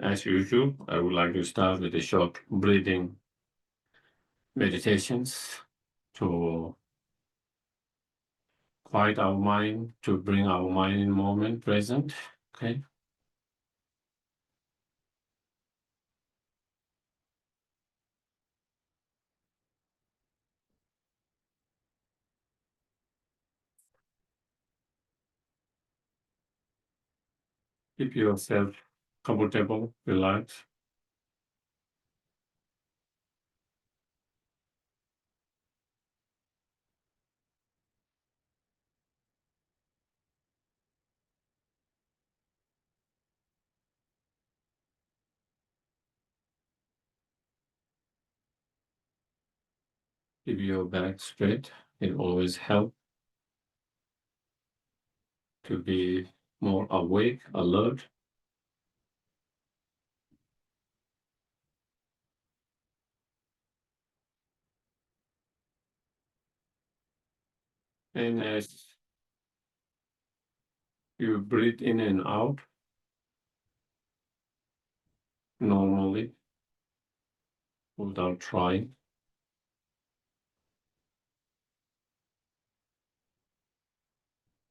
As usual, I would like to start with a short breathing meditations to quiet our mind, to bring our mind in moment present. Okay. Keep yourself comfortable, relaxed. Keep your back straight. It always helps to be more awake, alert. And as you breathe in and out normally, without trying,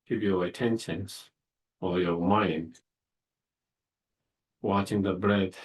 keep your attentions or your mind watching the breath.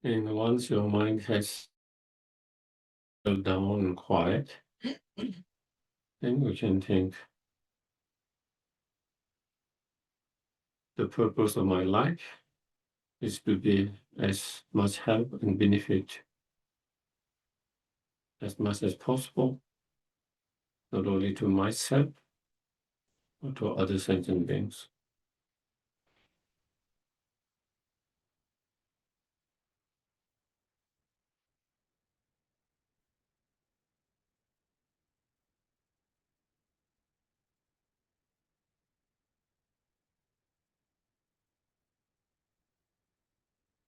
And once your mind has settled down and quiet, then you can think, the purpose of my life is to be as much help and benefit as much as possible, not only to myself, but to other sentient beings.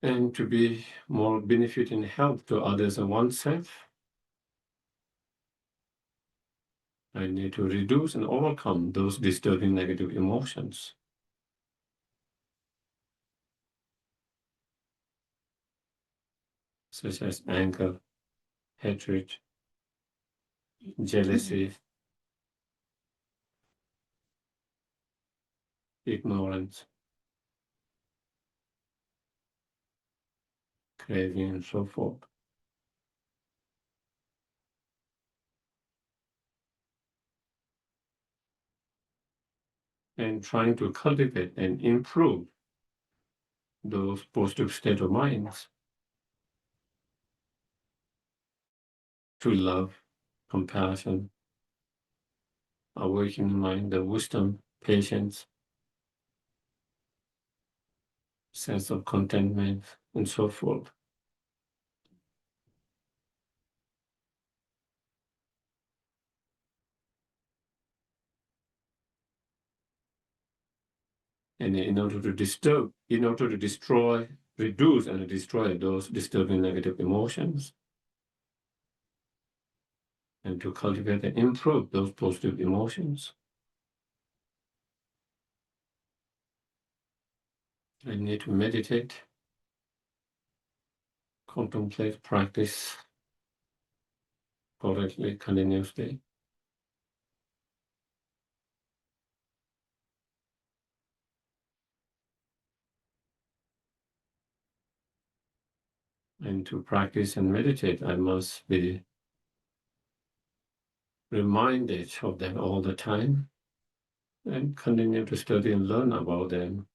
And to be more benefit and help to others and oneself, I need to reduce and overcome those disturbing negative emotions, such as anger, hatred, jealousy, ignorance, craving, and so forth. And trying to cultivate and improve those positive state of minds to love, compassion, awakening mind, the wisdom, patience, sense of contentment, and so forth. And in order to destroy, reduce and destroy those disturbing negative emotions, and to cultivate and improve those positive emotions, I need to meditate, contemplate, practice correctly, continuously. And to practice and meditate, I must be reminded of them all the time and continue to study and learn about them.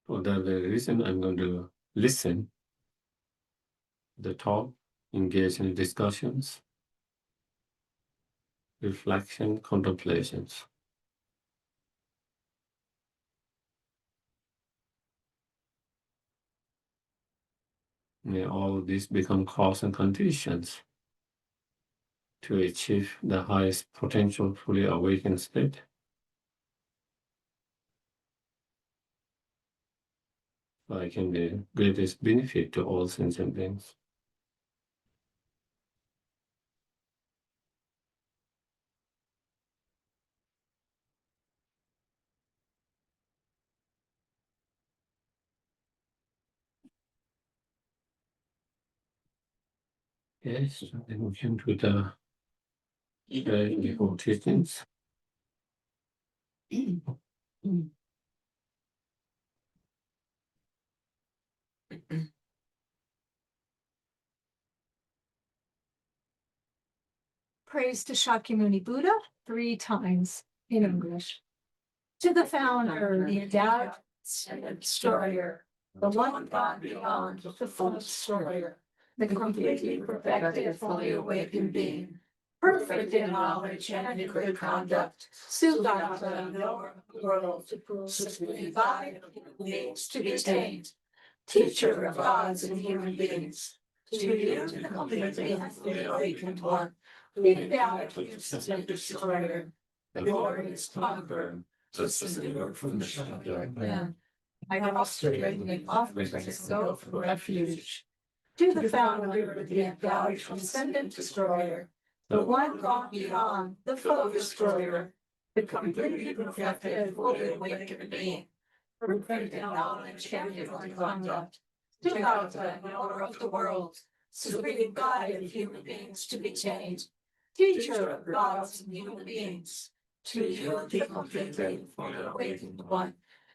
For that very reason, I'm going to listen to the talk, engage in discussions, reflection, contemplations. May all of these become cause and conditions to achieve the highest potential fully awakened state. So I can be greatest benefit to all sentient beings. Yes, then we can do the DRIDHO teachings. Praise to Shakyamuni Buddha 3 times in English. To the founder, the endowed and destroyer, the one God beyond, the full destroyer, the completely perfected, fully awakened being, perfect in knowledge and in good conduct, SUTOSHYO, knower of the world, supreme guide of human beings to be attained, teacher of gods and human beings, to you, the completely and fully awakened one, the endowed and destroyer, the glorious conqueror, the subduer from the shadow of man. I prostrate and offer to go for refuge. To the founder of the endowed transcendent destroyer, the one gone beyond, the foe destroyer, the completely perfected, fully awakened being, perfect in knowledge and in conduct, to the knower of the world, supreme guide of human beings to be chained, teacher of gods and human beings, to you the completely fully awakened one,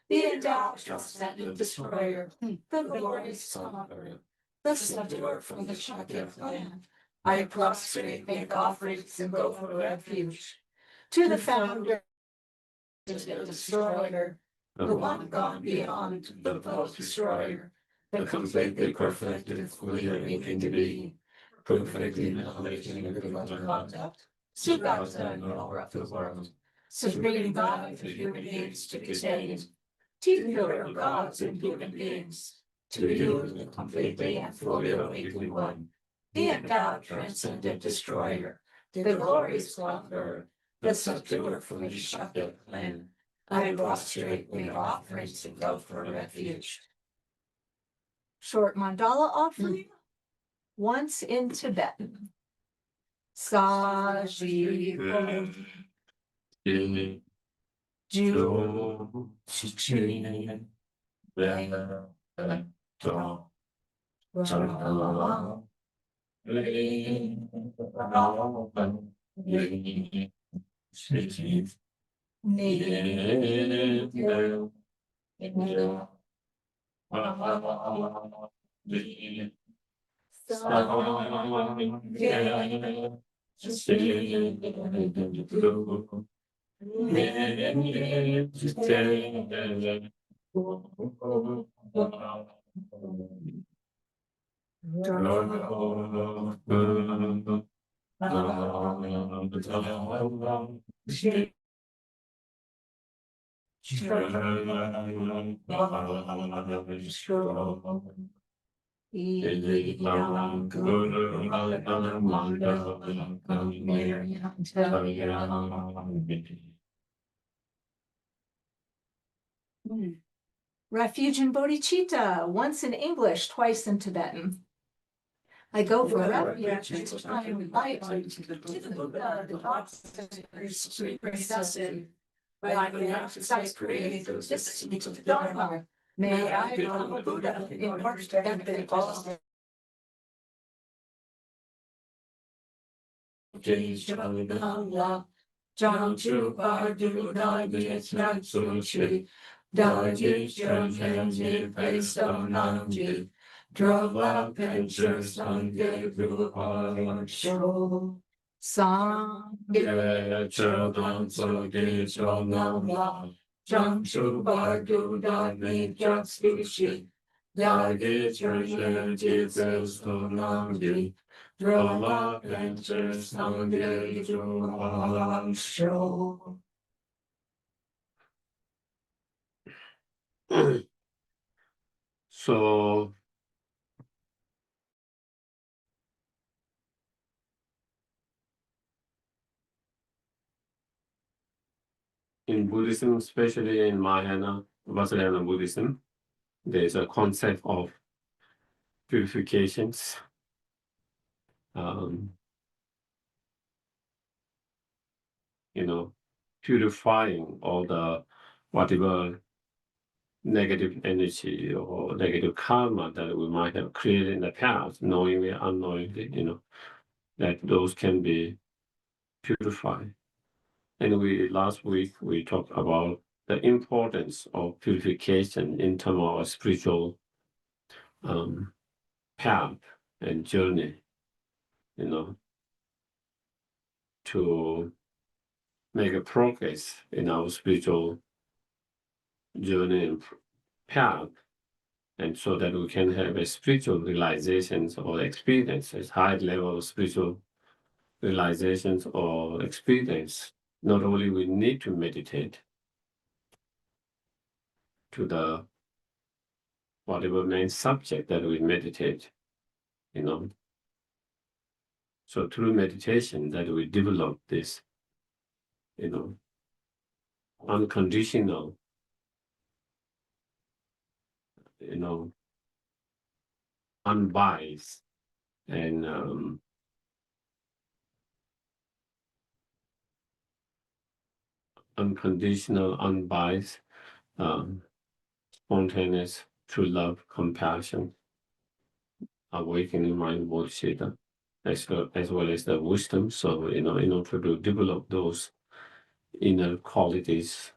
the endowed transcendent destroyer, the glorious conqueror, the subduer from the shadow of land. I prostrate, make offerings, and go for refuge. To the founder, the destroyer, the one gone beyond, the foe destroyer, the completely perfected, fully awakened being, perfect in knowledge and in good conduct, SUTOSHYO, knower of the world, supreme God for human beings to be attained, teacher of gods and human beings, to you, the completely and fully awakened one, the endowed transcendent destroyer, the glorious conqueror, the subduer from the shadow of man. I prostrate, make offerings, and go for refuge. Short mandala offering, once in Tibetan. Sajiro Ju Chichi Beto Jala Refuge in bodhicitta, once in English, twice in Tibetan. I go for refuge each time we light to the Buddha, the procession. By the exercise creating those distance to the Dharma, may I become a Buddha in order to benefit all. John Chu Bar Du Dai Diet Nat Su Chi Dai Ji Chen Chen Ji Pei Sto Nam Ji Drove up and Church on Gay Ru Har Show Song Ge Cho Don So Ge Cho Nam La John Chu Bar Du Dai Mi Jat Su Chi Dai Ji Chen Chen Ji Pei Sto Nam Ji Drove up and Church on Gay Ru Har Show. So in Buddhism, especially in Mahayana, Vajrayana Buddhism, there is a concept of purifications. Purifying all the whatever negative energy or negative karma that we might have created in the past, knowingly, unknowingly, that those can be purified. And last week we talked about the importance of purification in terms of our spiritual path and journey, to make a progress in our spiritual journey and path, and so that we can have a spiritual realizations or experiences, high level of spiritual realizations or experience. Not only we need to meditate to the whatever main subject that we meditate, So through meditation that we develop this, unconditional, unbiased and unconditional, unbiased, spontaneous, true love, compassion, awakening mind, bodhicitta, as well as the wisdom. So, in order to develop those inner qualities,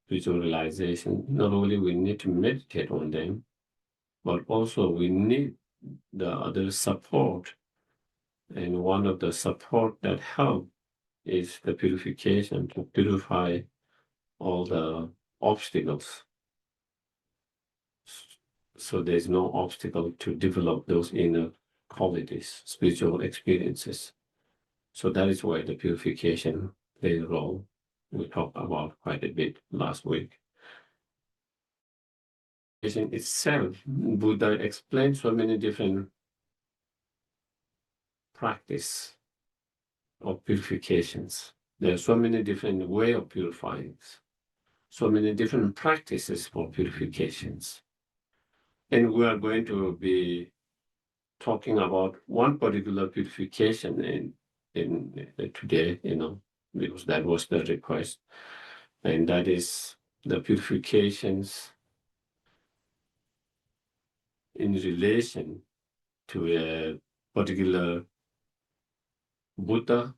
spiritual realization, not only we need to meditate on them, but also we need the other support. And one of the support that help is the purification, to purify all the obstacles. So there's no obstacle to develop those inner qualities, spiritual experiences. So that is why the purification plays a role. We talked about quite a bit last week. Itself, Buddha explained so many different practice of purifications. There are so many different ways of purifying, so many different practices for purifications. And we are going to be talking about one particular purification in today, because that was the request. And that is the purifications in relation to a particular Buddha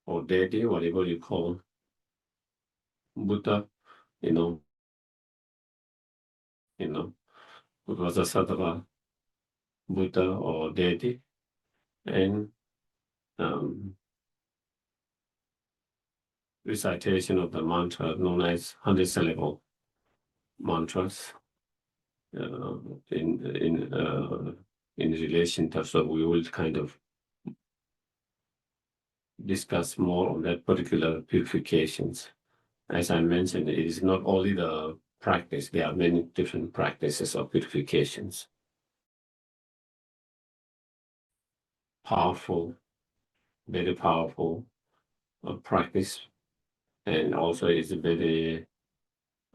or deity, whatever you call Buddha, VAJRASATTVA Buddha or deity, and recitation of the mantra known as 100-syllable mantras in in relation to, so we will kind of discuss more on that particular purifications. As I mentioned, it is not only the practice, there are many different practices of purifications. Powerful, very powerful practice, and also is very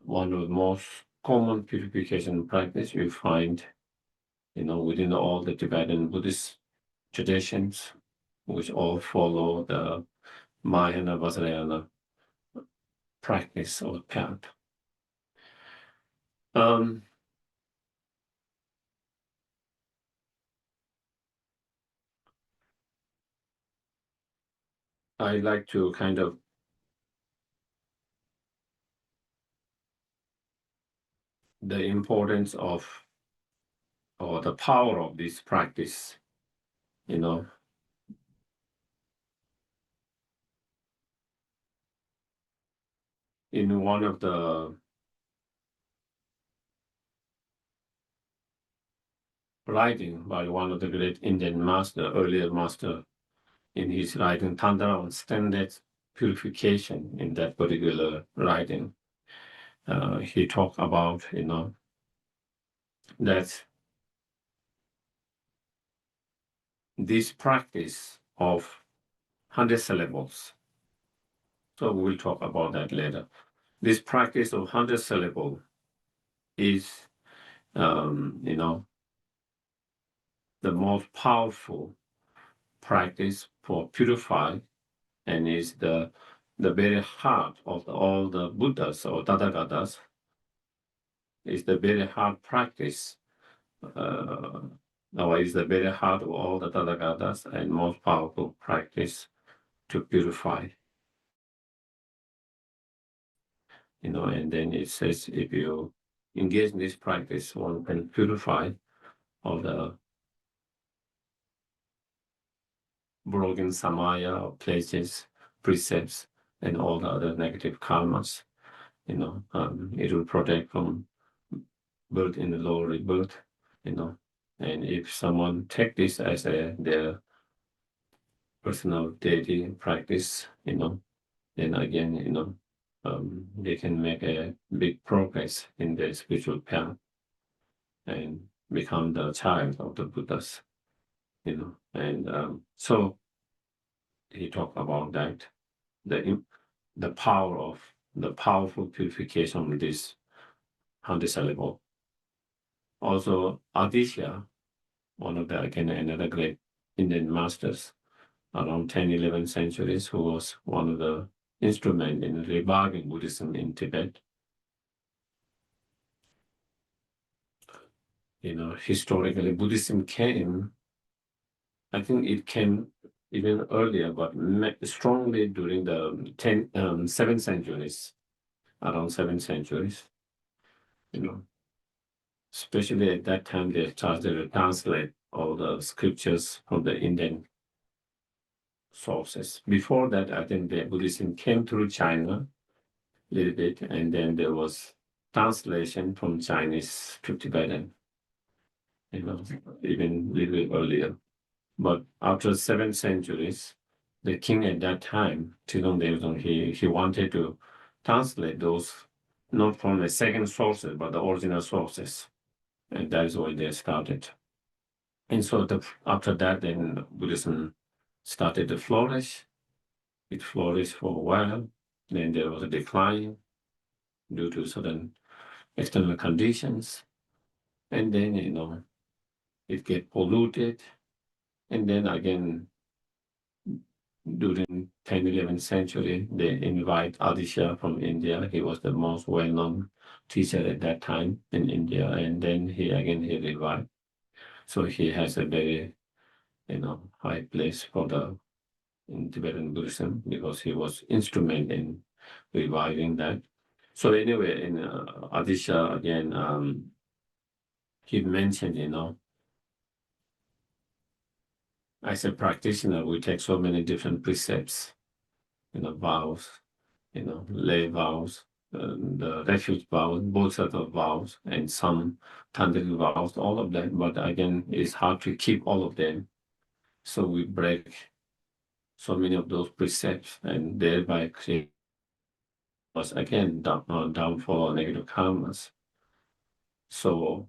one of the most common purification practice you find, within all the Tibetan Buddhist traditions, which all follow the Mahayana Vajrayana practice or path. I like to kind of the importance of or the power of this practice, in one of the writing by one of the great Indian master, earlier master, in his writing Tantra on Standard Purification, in that particular writing, he talked about, that this practice of 100 syllables, so we'll talk about that later. This practice of 100 syllable is, the most powerful practice for purify, and is the very heart of all the Buddhas or Tathagatas. Is the very hard practice, or is the very heart of all the Tathagatas and most powerful practice to purify. And then it says if you engage in this practice, one can purify all the broken samaya or places, precepts, and all the other negative karmas. It will protect from birth in the lower rebirth, and if someone take this as their personal daily practice, then again, they can make a big progress in their spiritual path and become the child of the Buddhas, and so he talked about that, the power of the powerful purification of this 100 syllable. Also, Aditya, one of the, again, another great Indian masters around 10, 11 centuries, who was one of the instrument in reviving Buddhism in Tibet. Historically, Buddhism came, I think it came even earlier, but strongly during the 7 centuries, around 7 centuries. Especially at that time, they started to translate all the scriptures from the Indian sources. Before that, I think the Buddhism came through China a little bit, and then there was translation from Chinese to Tibetan, even a little bit earlier. But after 7 centuries, the king at that time, he wanted to translate those not from the second sources, but the original sources. And that is why they started. And so after that, then Buddhism started to flourish. It flourished for a while. Then there was a decline due to certain external conditions. And then, it get polluted. And then again, during 10th, 11th century, they invite Aditya from India. He was the most well-known teacher at that time in India. And then he revived. So he has a very, high place in Tibetan Buddhism, because he was instrument in reviving that. So anyway, in Aditya, again, he mentioned, as a practitioner, we take so many different precepts, vows, lay vows, the refuge vows, bodhisattva vows, and some tantric vows, all of that. But again, it's hard to keep all of them. So we break so many of those precepts and thereby create us again downfall or negative karmas. So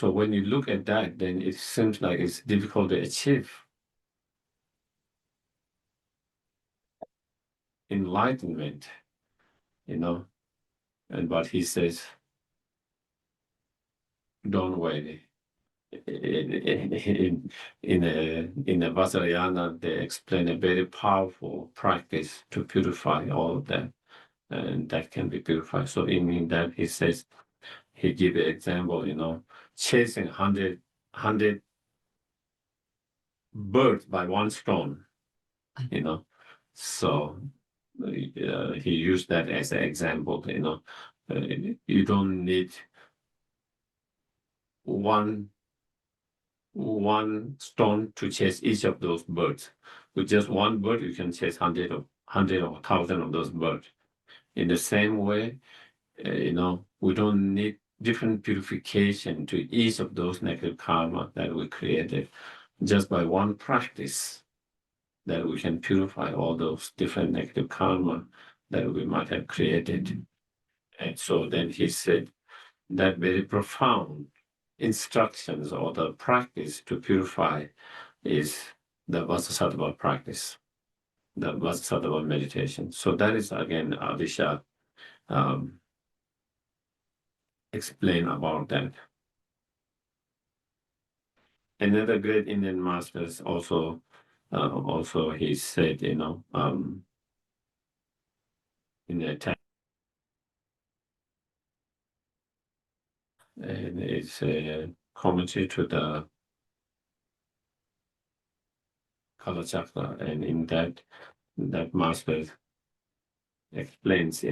when you look at that, then it seems like it's difficult to achieve enlightenment, And but he says, don't worry. In a Vajrayana, they explain a very powerful practice to purify all of that, and that can be purified. So in that, he says, he give an example, chasing 100 birds by one stone, So he used that as an example, you don't need one stone to chase each of those birds. With just one bird, you can chase 100 or 1,000 of those birds. In the same way, we don't need different purification to each of those negative karma that we created. Just by one practice, that we can purify all those different negative karma that we might have created. And so then he said that very profound instructions or the practice to purify is the Vajrasattva practice, the Vajrasattva meditation. So that is again, Alisha explain about that. Another great Indian masters also he said, in a text, and it's a commentary to the Kala Chakra, and in that master explains,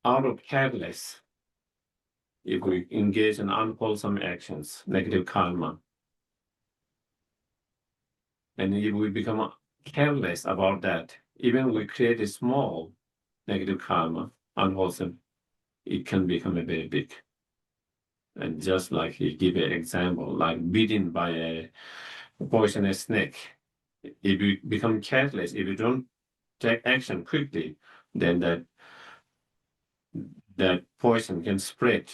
out of careless, if we engage in unwholesome actions, negative karma, and if we become careless about that, even we create a small negative karma, unwholesome, it can become a very big. And just like he give an example, like bitten by a poisonous snake, if you become careless, if you don't take action quickly, then that poison can spread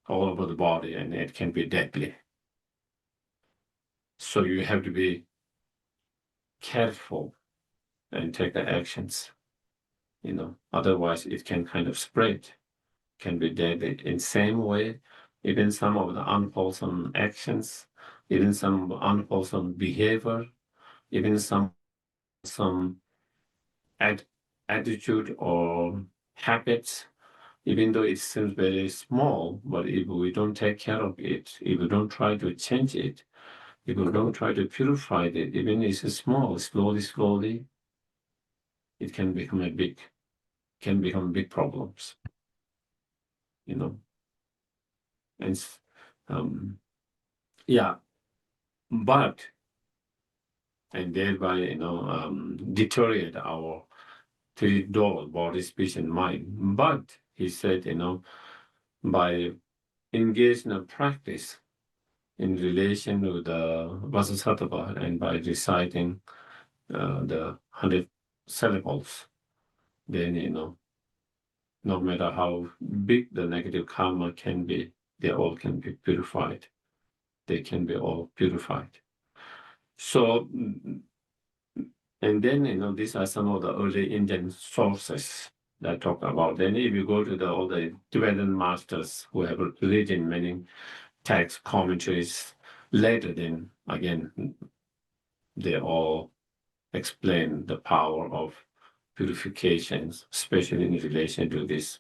all over the body and it can be deadly. So you have to be careful and take the actions, otherwise it can kind of spread, can be deadly. In same way, even some of the unwholesome actions, even some unwholesome behavior, even some attitude or habits, even though it seems very small, but if we don't take care of it, if we don't try to change it, if we don't try to purify it, even if it's small, slowly, it can become big problems, And but and thereby deteriorate our three doors, body, speech, and mind. But he said, by engaging in practice in relation to the Vajrasattva and by reciting the 100 syllables, then no matter how big the negative karma can be, they all can be purified. They can be all purified. So, and then, these are some of the early Indian sources that talk about. Then if you go to all the Tibetan masters who have written many texts, commentaries, later then, again, they all explain the power of purifications, especially in relation to this,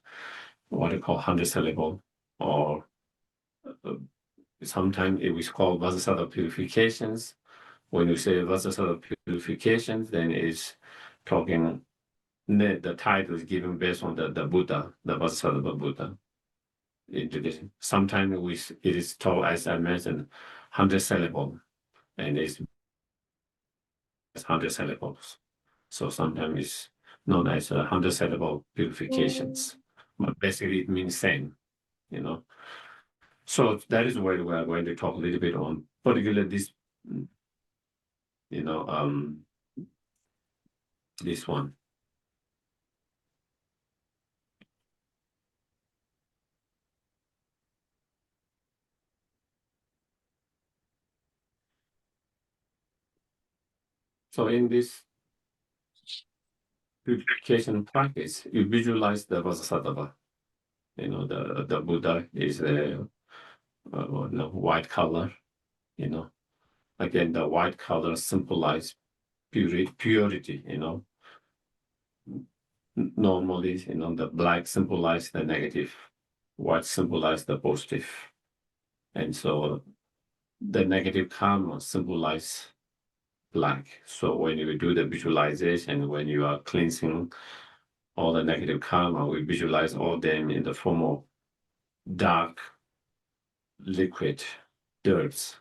what I call 100 syllable, or sometimes it is called Vajrasattva purifications. When you say Vajrasattva purifications, then it's talking, the title is given based on the Buddha, the Vajrasattva Buddha. Sometimes it is told, as I mentioned, 100 syllable, and it's 100 syllables. So sometimes it's known as 100 syllable purifications. But basically, it means same, you know. So that is where we are going to talk a little bit on, particularly this, you know, this one. So in this purification practice, you visualize the VAJRASATTVA. You know, the Buddha is a white color. You know, again, the white color symbolize purity. You know, normally, you know, the black symbolize the negative, white symbolize the positive, and so the negative karma symbolize black. So when you do the visualization, when you are cleansing all the negative karma, we visualize all them in the form of dark liquid dirts.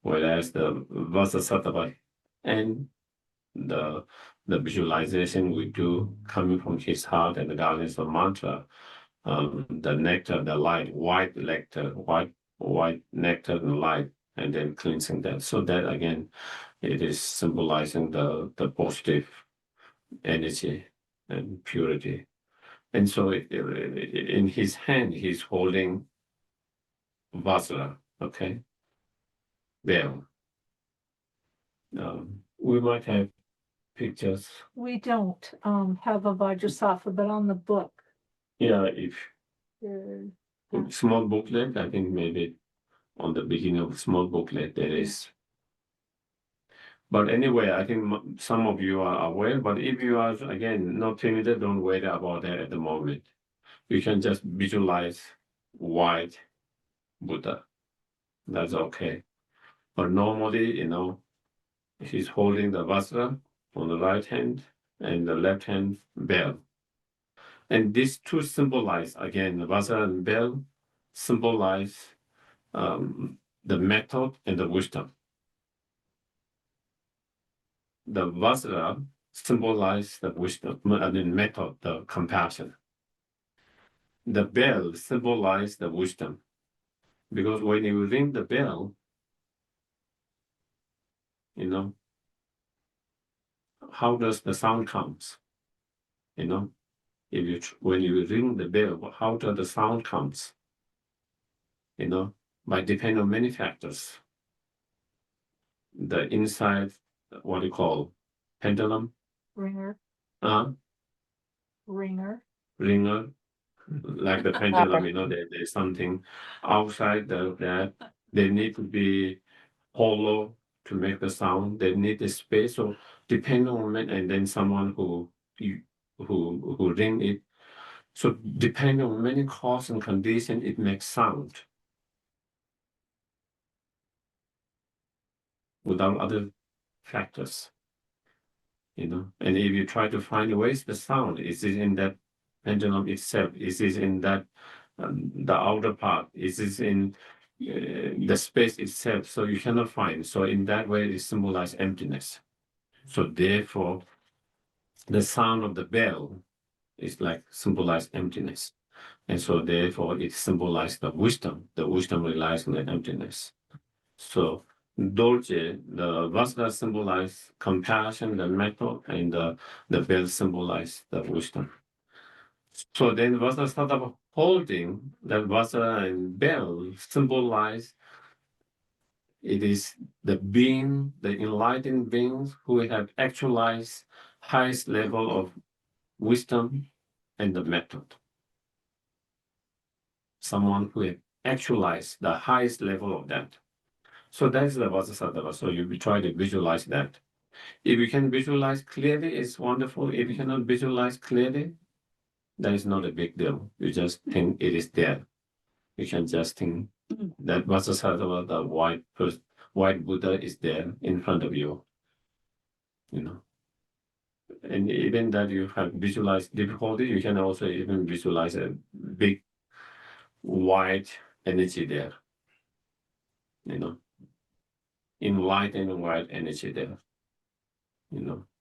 Whereas the VAJRASATTVA and the visualization we do coming from his heart and the guidance of mantra, the nectar, the light, white nectar, white nectar and light, and then cleansing that. So that again, it is symbolizing the positive energy and purity. And so in his hand, he's holding Vajra, okay? There. We might have pictures. We don't have a VAJRASATTVA, but on the book. Yeah, if there- small booklet, I think maybe on the beginning of small booklet there is. But anyway, I think some of you are aware, but if you are, again, not familiar, don't worry about that at the moment. You can just visualize white Buddha. That's okay. But normally, you know, he's holding the Vajra on the right hand and the left hand bell. And these two symbolize, again, the Vajra and bell symbolize the method and the wisdom. The Vajra symbolize the wisdom, and the method, the compassion. The bell symbolize the wisdom. Because when you ring the bell, you know, how does the sound comes? You know, if you when you ring the bell, how does the sound comes? You know, by depend on many factors. The inside, what do you call, pendulum? Ringer, ringer. Ringer, like the pendulum, you know, there's something outside that they need to be hollow to make the sound. They need the space. So depending on it, and then someone who ring it. So depending on many cause and condition, it makes sound. Without other factors, you know. And if you try to find ways the sound, is it in that pendulum itself? Is it in that the outer part? Is it in the space itself? So you cannot find. So in that way, it symbolizes emptiness. So therefore, the sound of the bell is like symbolize emptiness. And so therefore, it symbolizes the wisdom. The wisdom relies on the emptiness. So Dolce, the Vajra symbolize compassion, the method, and the bell symbolize the wisdom. So then VAJRASATTVA holding the Vajra and bell symbolize it is the being, the enlightened beings who have actualized highest level of wisdom and the method. Someone who have actualized the highest level of that. So that's the VAJRASATTVA. So you try to visualize that. If you can visualize clearly, it's wonderful. If you cannot visualize clearly, that is not a big deal. You just think it is there. You can just think that VAJRASATTVA, the white Buddha is there in front of you. You know. And even that you have visualized difficulty, you can also even visualize a big white energy there. You know. Enlightened white energy there.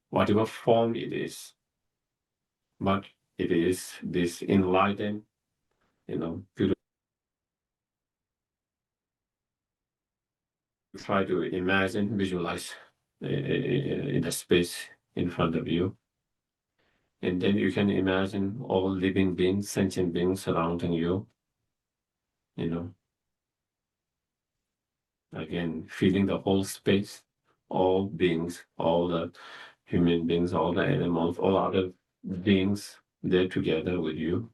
whatever form it is. But it is this enlightened, try to imagine, visualize in the space in front of you. And then you can imagine all living beings, sentient beings surrounding you, again, feeling the whole space, all beings, all the human beings, all the animals, all other beings, they're together with you.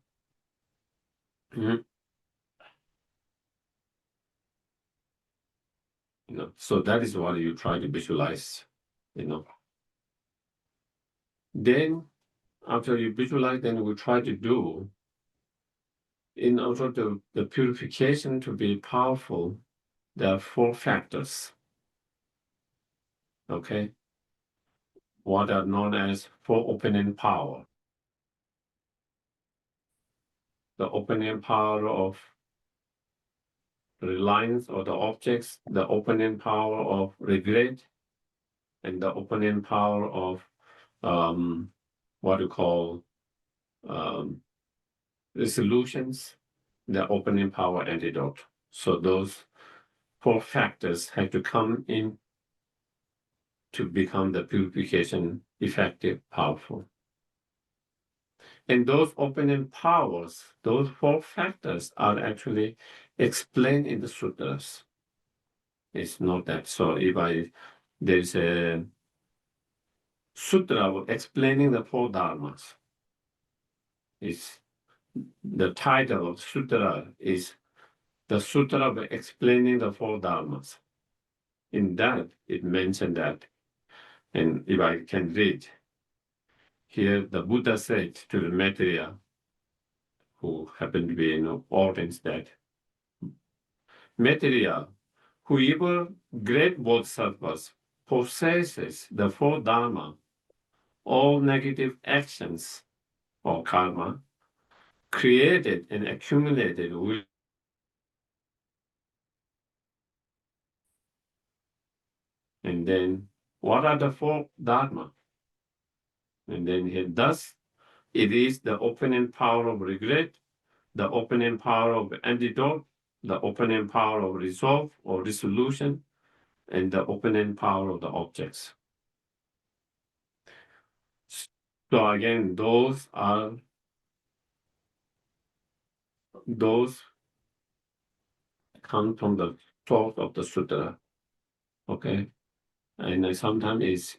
So that is what you try to visualize, Then after you visualize, then we try to do, in order to the purification to be powerful, there are 4 factors. Okay? What are known as 4 opening power. The opening power of reliance or the objects, the opening power of regret, and the opening power of what you call resolutions, the opening power antidote. So those 4 factors have to come in to become the purification effective, powerful. And those opening powers, those 4 factors are actually explained in the sutras. It's not that. So if there's a sutra explaining the 4 dharmas. The title of sutra is the Sutra explaining the 4 dharmas. In that, it mentioned that, and if I can read, here the Buddha said to the Maitreya, who happened to be in the audience, that Maitreya, whoever great bodhisattvas possesses the 4 dharma, all negative actions or karma created and accumulated will. And then, what are the 4 dharma? And then thus, it is the opening power of regret, the opening power of antidote, the opening power of resolve or resolution, and the opening power of the objects. So again, those come from the source of the sutra. Okay, and sometimes it's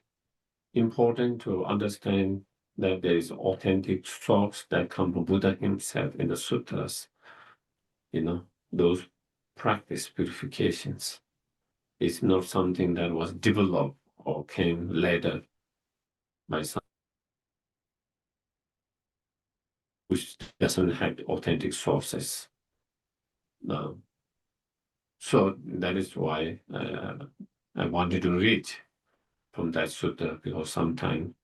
important to understand that there is authentic source that come from Buddha himself in the sutras. Those practice purifications. It's not something that was developed or came later by some which doesn't have authentic sources. So that is why I wanted to read from that sutta, because sometimes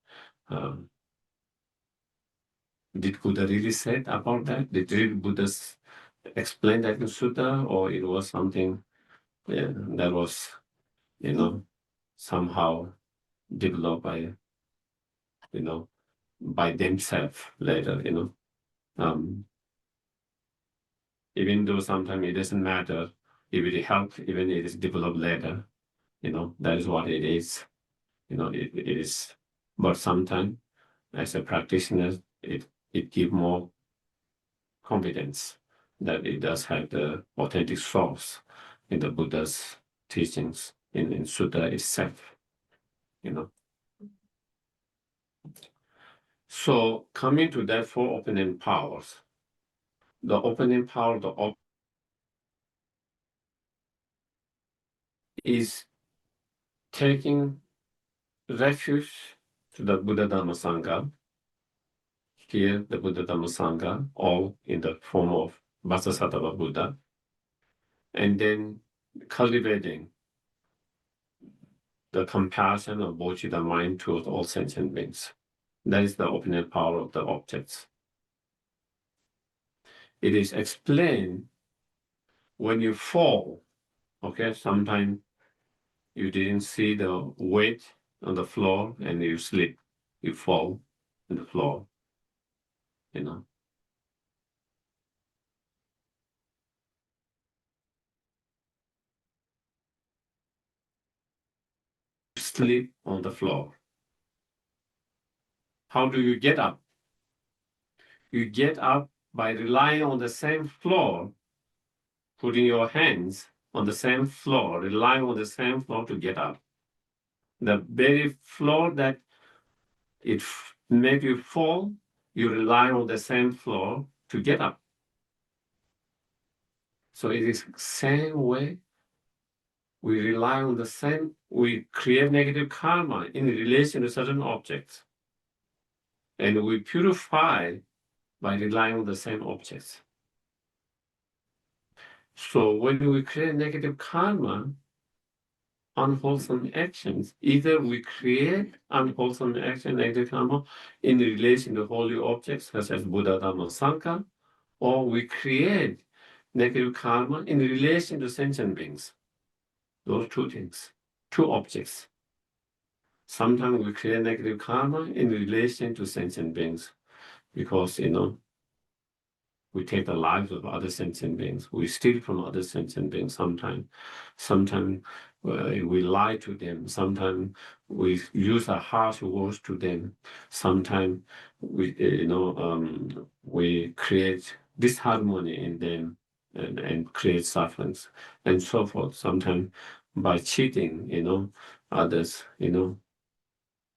did Buddha really say about that? Did Buddha explain that in sutta, or it was something that was, somehow developed by, by themselves later, even though sometimes it doesn't matter if it helps, even if it is developed later, that is what it is. It is, but sometimes as a practitioner, it gives more confidence that it does have the authentic source in the Buddha's teachings, in Sutta itself, So coming to that 4 opening powers, the opening power of is taking refuge to the Buddha Dhamma Sangha. Here, the Buddha Dhamma Sangha, all in the form of VAJRASATTVA Buddha, and then cultivating the compassion of bodhicitta mind towards all sentient beings. That is the opening power of the objects. It is explained when you fall. Okay, sometimes you didn't see the weight on the floor and you slip, you fall on the floor, Sleep on the floor. How do you get up? You get up by relying on the same floor, putting your hands on the same floor, relying on the same floor to get up. The very floor that it made you fall, you rely on the same floor to get up. So it is the same way we rely on the same, we create negative karma in relation to certain objects. And we purify by relying on the same objects. So when we create negative karma, unwholesome actions, either we create unwholesome action, negative karma, in relation to holy objects such as Buddha, Dhamma, Sangha, or we create negative karma in relation to sentient beings. Those two things, two objects. Sometimes we create negative karma in relation to sentient beings because, we take the lives of other sentient beings. We steal from other sentient beings sometimes. Sometimes we lie to them. Sometimes we use a harsh words to them. Sometimes we, we create disharmony in them and create sufferings and so forth. Sometimes by cheating, others,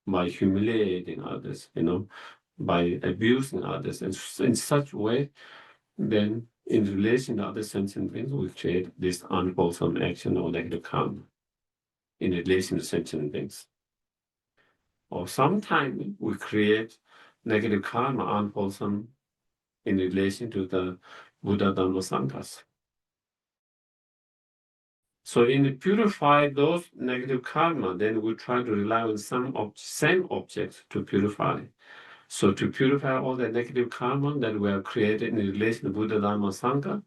by humiliating others, by abusing others, and in such way, then in relation to other sentient beings, we create this unwholesome action or negative karma in relation to sentient beings. Or sometimes we create negative karma, unwholesome, in relation to the Buddha, Dhamma, Sanghas. So in purify those negative karma, then we try to rely on same objects to purify. So to purify all the negative karma that we have created in relation to Buddha, Dhamma, Sangha,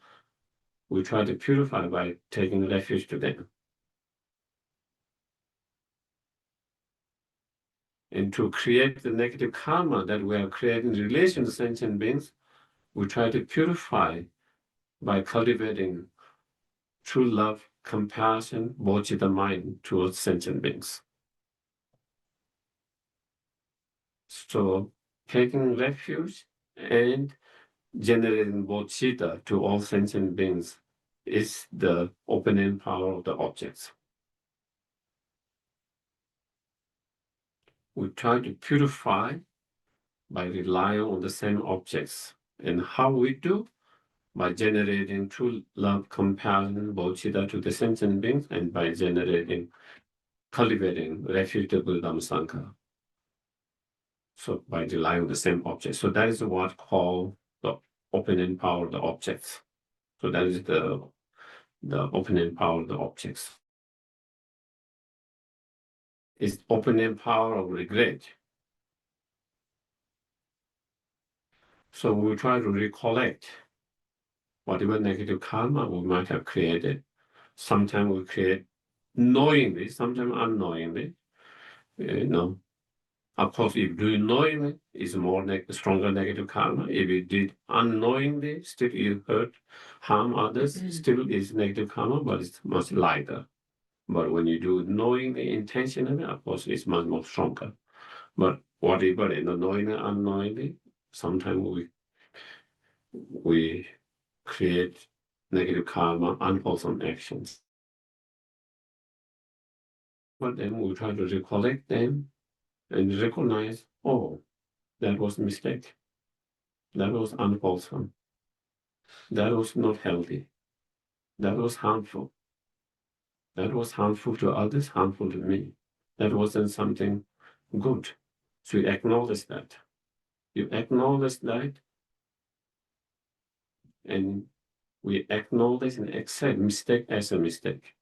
we try to purify by taking refuge to them. And to create the negative karma that we have created in relation to sentient beings, we try to purify by cultivating true love, compassion, bodhicitta mind towards sentient beings. So taking refuge and generating bodhicitta to all sentient beings is the opening power of the objects. We try to purify by relying on the same objects. And how we do? By generating true love, compassion, bodhicitta to the sentient beings, and by cultivating refuge to Buddha, Dhamma, Sangha. So by relying on the same object. So that is what called the opening power of the objects. So that is the opening power of the objects. It's opening power of regret. So we try to recollect whatever negative karma we might have created. Sometimes we create knowingly, sometimes unknowingly. Of course, if you do it knowingly, it's more stronger negative karma. If you did unknowingly, still you hurt, harm others, still is negative karma, but it's much lighter. But when you do it knowingly, intentionally, of course, it's much more stronger. But whatever, knowingly, unknowingly, sometimes we create negative karma, unwholesome actions. But then we try to recollect them and recognize, oh, that was a mistake. That was unwholesome. That was not healthy. That was harmful. That was harmful to others, harmful to me. That wasn't something good. So you acknowledge that. You acknowledge that, and we acknowledge and accept mistake as a mistake.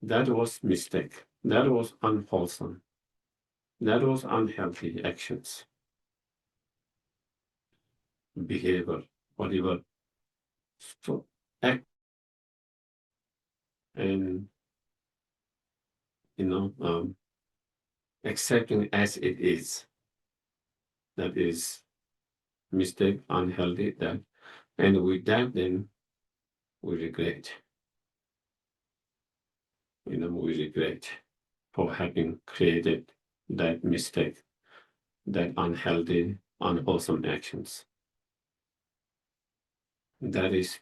That was mistake. That was unwholesome. That was unhealthy actions, behavior, whatever. So act and accepting as it is. That is mistake, unhealthy, that, and with that, then we regret. We regret for having created that mistake, that unhealthy, unwholesome actions. That is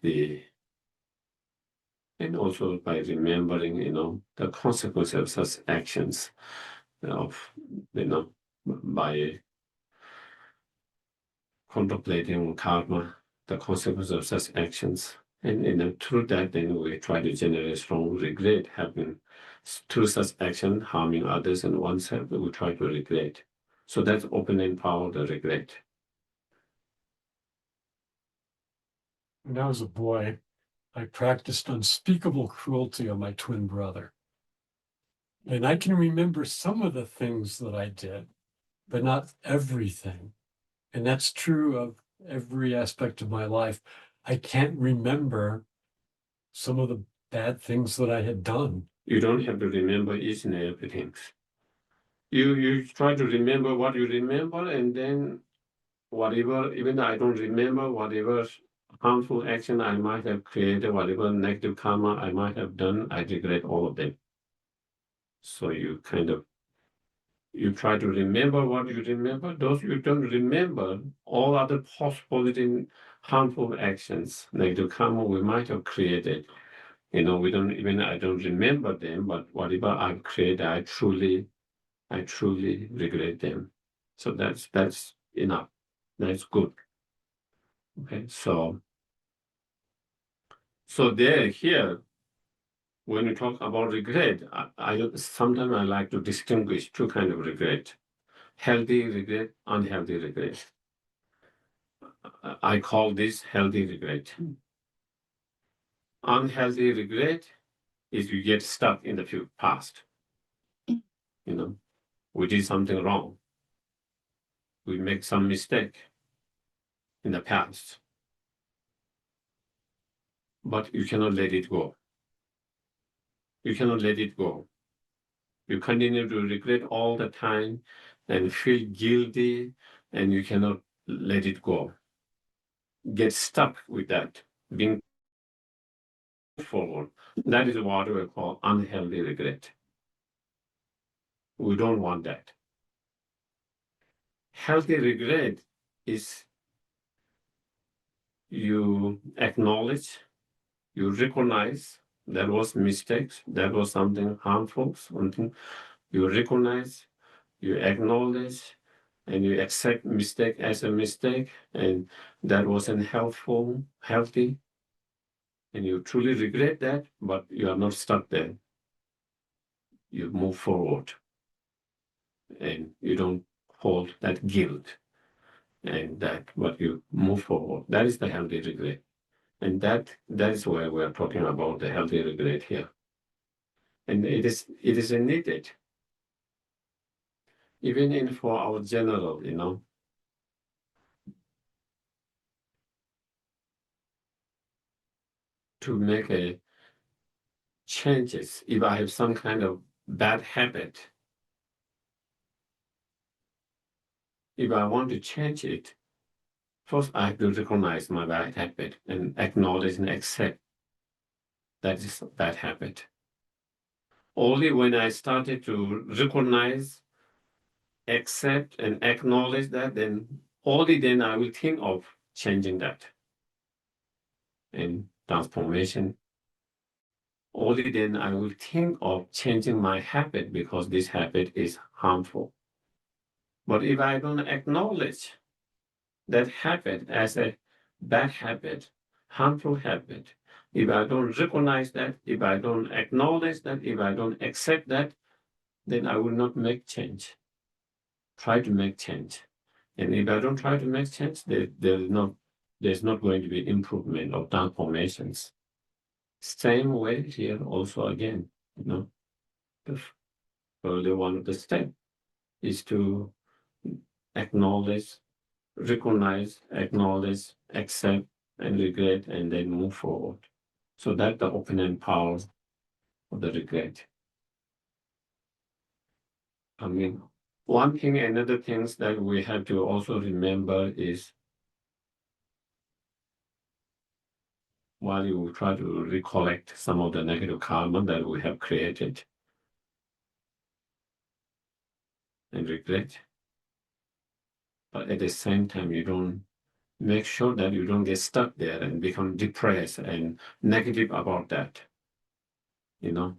and also by remembering, the consequences of such actions, by contemplating karma, the consequences of such actions. And through that, then we try to generate strong regret, having through such action, harming others and oneself, we try to regret. So that's opening power, the regret. When I was a boy, I practiced unspeakable cruelty on my twin brother. And I can remember some of the things that I did, but not everything. And that's true of every aspect of my life. I can't remember some of the bad things that I had done. You don't have to remember each and everything. You try to remember what you remember, and then whatever, even though I don't remember whatever harmful action I might have created, whatever negative karma I might have done, I regret all of them. So you try to remember what you remember. Those you don't remember, all other possible harmful actions, negative karma we might have created. I don't remember them, but whatever I've created, I truly regret them. So that's enough. That's good. Okay, so here, when we talk about regret, sometimes I like to distinguish two kinds of regret: healthy regret, unhealthy regret. I call this healthy regret. Unhealthy regret is you get stuck in the past. We did something wrong. We make some mistake in the past. But you cannot let it go. You cannot let it go. You continue to regret all the time and feel guilty, and you cannot let it go. Get stuck with that, being forward. That is what we call unhealthy regret. We don't want that. Healthy regret is you acknowledge, you recognize there was mistakes, there was something harmful, something you recognize, you acknowledge, and you accept mistake as a mistake, and that wasn't healthy, and you truly regret that, but you are not stuck there. You move forward, and you don't hold that guilt, but you move forward. That is the healthy regret. And that is where we are talking about the healthy regret here. And it is needed. Even for our general, to make changes. If I have some kind of bad habit, if I want to change it, first I have to recognize my bad habit and acknowledge and accept that is a bad habit. Only when I started to recognize, accept, and acknowledge that, only then I will think of changing that. And transformation. Only then I will think of changing my habit, because this habit is harmful. But if I don't acknowledge that habit as a bad habit, harmful habit, if I don't recognize that, if I don't acknowledge that, if I don't accept that, then I will not make change. Try to make change. And if I don't try to make change, there's not going to be improvement or transformations. Same way here also again, Earlier one of the steps is to acknowledge, recognize, acknowledge, accept, and regret, and then move forward. So that's the opening power of the regret. I mean, one thing, another things that we have to also remember is while you try to recollect some of the negative karma that we have created and regret, but at the same time, you don't make sure that you don't get stuck there and become depressed and negative about that. You know,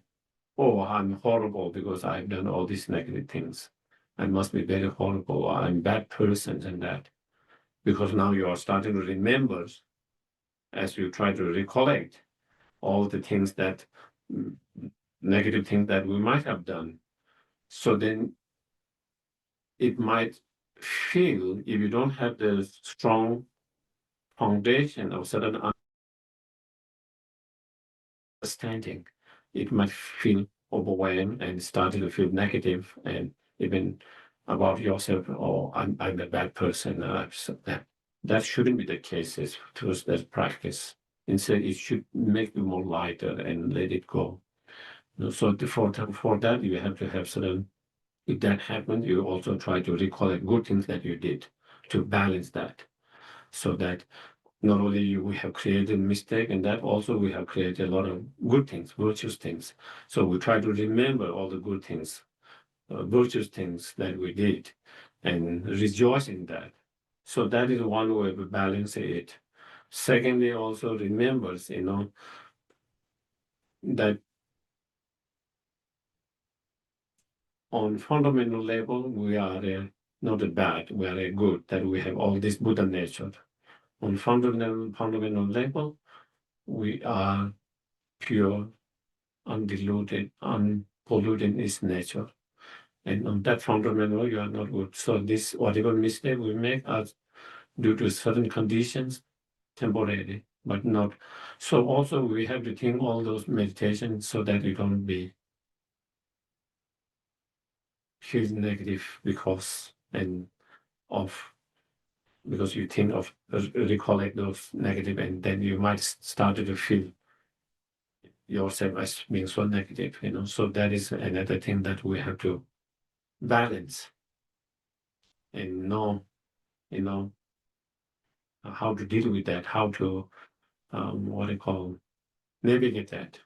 oh, I'm horrible because I've done all these negative things. I must be very horrible. Or I'm a bad person and that. Because now you are starting to remember as you try to recollect all the things that negative things that we might have done. So then it might feel, if you don't have the strong foundation of certain understanding, it might feel overwhelmed and starting to feel negative and even about yourself, or I'm a bad person. That shouldn't be the case towards that practice. Instead, it should make you more lighter and let it go. So for that, you have to have certain, if that happens, you also try to recollect good things that you did to balance that. So that not only we have created mistake, and that also we have created a lot of good things, virtuous things. So we try to remember all the good things, virtuous things that we did, and rejoice in that. So that is one way of balancing it. Secondly, also remembers, that on fundamental level, we are not a bad, we are a good, that we have all this Buddha nature. On fundamental level, we are pure, undiluted, unpolluted in its nature. And on that fundamental, you are not good. So this, whatever mistake we make are due to certain conditions, temporary, but not. So also we have to think all those meditations so that you don't feel negative because you think of recollect those negative, and then you might start to feel yourself as being so negative, So that is another thing that we have to balance and know, how to deal with that, how to navigate that,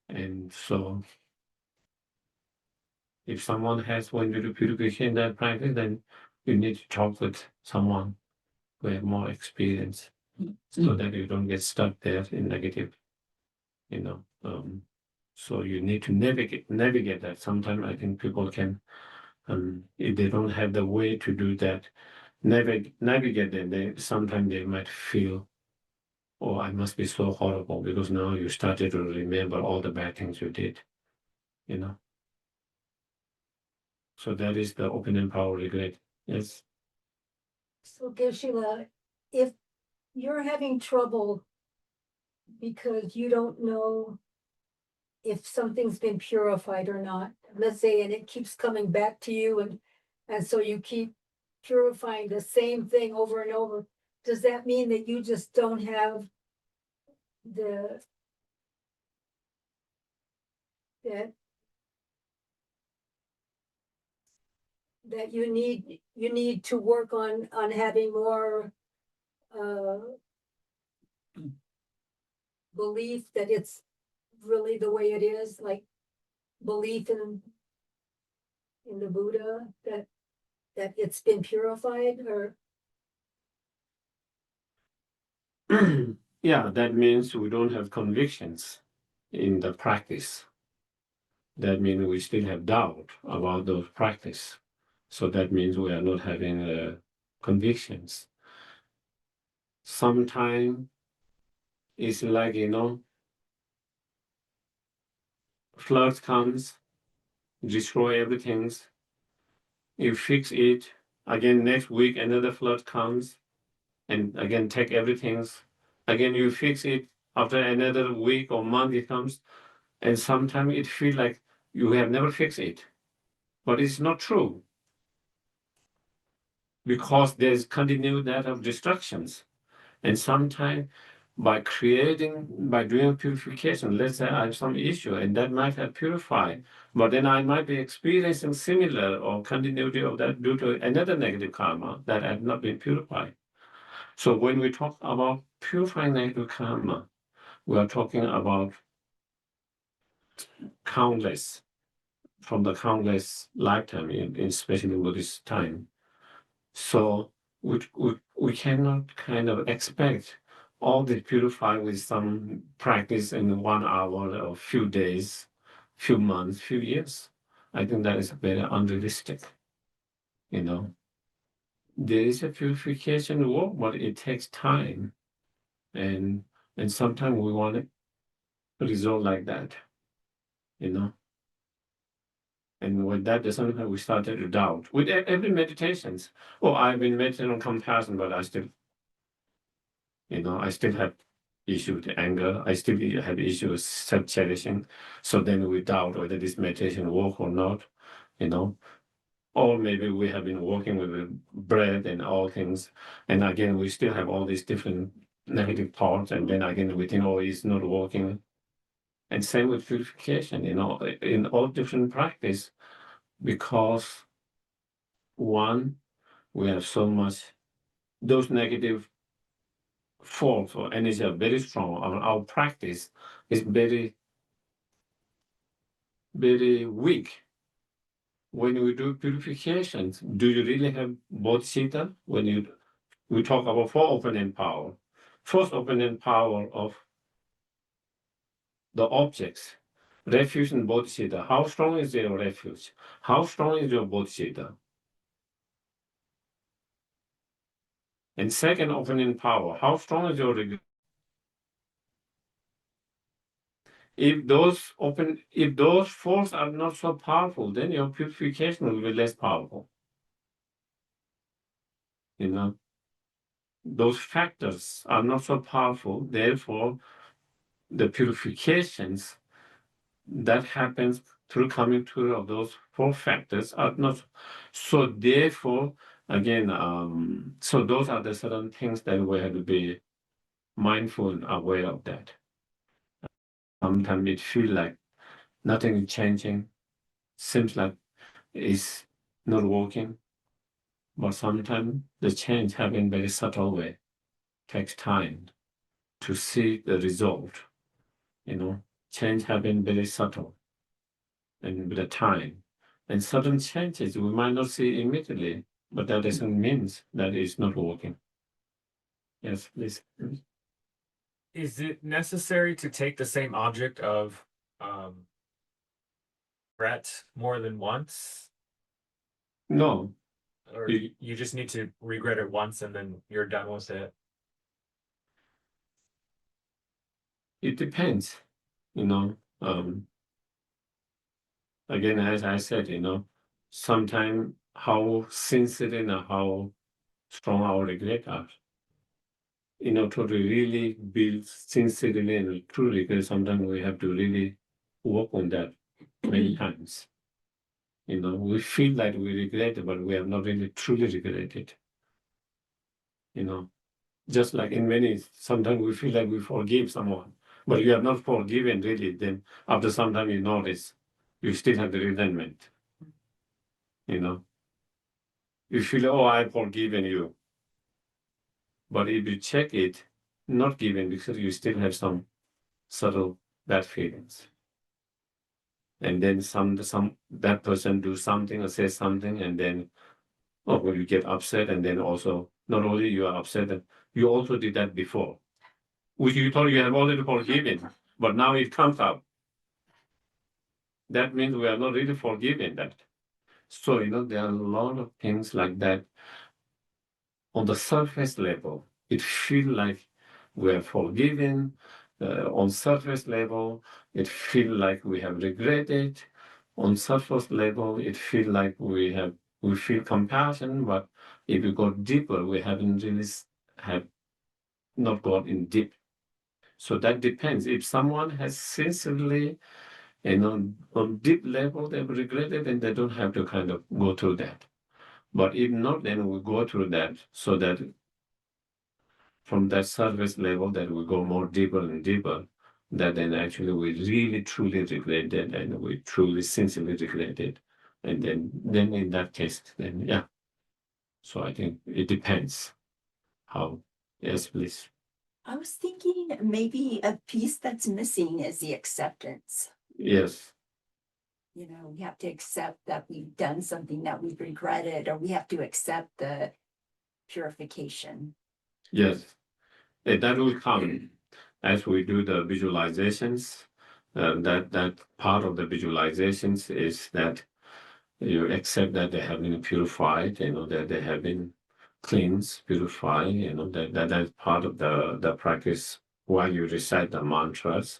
And so if someone has went to do purification in that practice, then you need to talk with someone who have more experience so that you don't get stuck there in negative, So you need to navigate that. Sometimes I think people can, if they don't have the way to do that, navigate that, sometimes they might feel, oh, I must be so horrible because now you started to remember all the bad things you did, So that is the open and power regret. Yes. So Geshe-la, if you're having trouble because you don't know if something's been purified or not, let's say, and it keeps coming back to you, and so you keep purifying the same thing over and over, does that mean that you just don't have that you need to work on having more belief that it's really the way it is, like belief in the Buddha, that it's been purified, or Yeah, that means we don't have convictions in the practice. That means we still have doubt about those practice. So that means we are not having convictions. Sometimes it's like, flood comes, destroy everything. You fix it, again next week another flood comes, and again take everything. Again you fix it, after another week or month it comes, and sometimes it feels like you have never fixed it. But it's not true. Because there's continued that of destructions. And sometimes by doing purification, let's say I have some issue and that might have purified, but then I might be experiencing similar or continuity of that due to another negative karma that had not been purified. So when we talk about purifying negative karma, we are talking about countless, from the countless lifetime, especially in Buddhist time. So we cannot kind of expect all this purified with some practice in 1 hour or few days, few months, few years. I think that is very unrealistic. You know, there is a purification work, but it takes time, and sometimes we want it result like that. You know. And with that, sometimes we started to doubt. With every meditations, oh, I've been meditating on compassion, but I still, I still have issue with anger. I still have issue with self-cherishing. So then we doubt whether this meditation work or not, Or maybe we have been working with the breath and all things. And again, we still have all these different negative thoughts. And then again, we think, oh, it's not working. And same with purification, in all different practice, because one, we have so much, those negative force or energy are very strong. Our practice is very, very weak. When we do purifications, do you really have bodhicitta? We talk about 4 opening power. First opening power of the objects, refuge and bodhicitta. How strong is your refuge? How strong is your bodhicitta? And second opening power, how strong is your regret? If those forces are not so powerful, then your purification will be less powerful. Those factors are not so powerful, therefore the purifications that happens through coming through of those 4 factors are not. So therefore, again, so those are the certain things that we have to be mindful and aware of that. Sometimes it feels like nothing is changing, seems like it's not working, but sometimes the change happens in very subtle way. Takes time to see the result. Change happens very subtle and with the time. And sudden changes we might not see immediately, but that doesn't mean that it's not working. Yes, please. Is it necessary to take the same object of regret more than once? No. Or you just need to regret it once and then you're done with it? It depends, again, as I said, sometimes how sincere and how strong our regret are. To really build sincerely and true regret, sometimes we have to really work on that many times. We feel like we regret it, but we have not really truly regretted. Just like in many, sometimes we feel like we forgive someone, but you have not forgiven really. Then after some time you notice you still have the resentment. You feel, oh, I've forgiven you. But if you check it, not given because you still have some subtle bad feelings. And then that person do something or say something, and then you get upset, and then also not only you are upset, you also did that before, which you thought you have already forgiven, but now it comes up. That means we are not really forgiven that. So there are a lot of things like that. On the surface level, it feels like we are forgiven. On surface level, it feels like we have regretted. On surface level, it feels like we feel compassion, but if you go deeper, we haven't really have not got in deep. So that depends. If someone has sincerely, on deep level, they've regretted, and they don't have to kind of go through that. But if not, then we go through that, so that from that surface level that we go more deeper and deeper, that then actually we really truly regret it and we truly sincerely regret it. And then in that case, then yeah. So I think it depends how. Yes, please. I was thinking maybe a piece that's missing is the acceptance. Yes. You know, we have to accept that we've done something that we've regretted, or we have to accept the purification. Yes. And that will come as we do the visualizations. That part of the visualizations is that you accept that they have been purified, you know, that they have been cleansed, purified, you know, that's part of the practice while you recite the mantras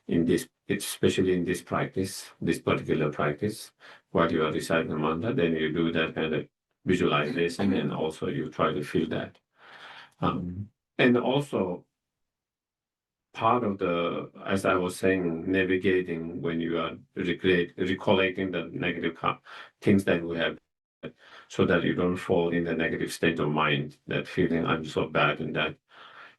in this, especially in this practice, this particular practice, while you are reciting the mantra, then you do that kind of visualization and also you try to feel that. And also part of the, as I was saying, navigating when you are recollecting the negative things that we have, so that you don't fall in the negative state of mind, that feeling I'm so bad, and that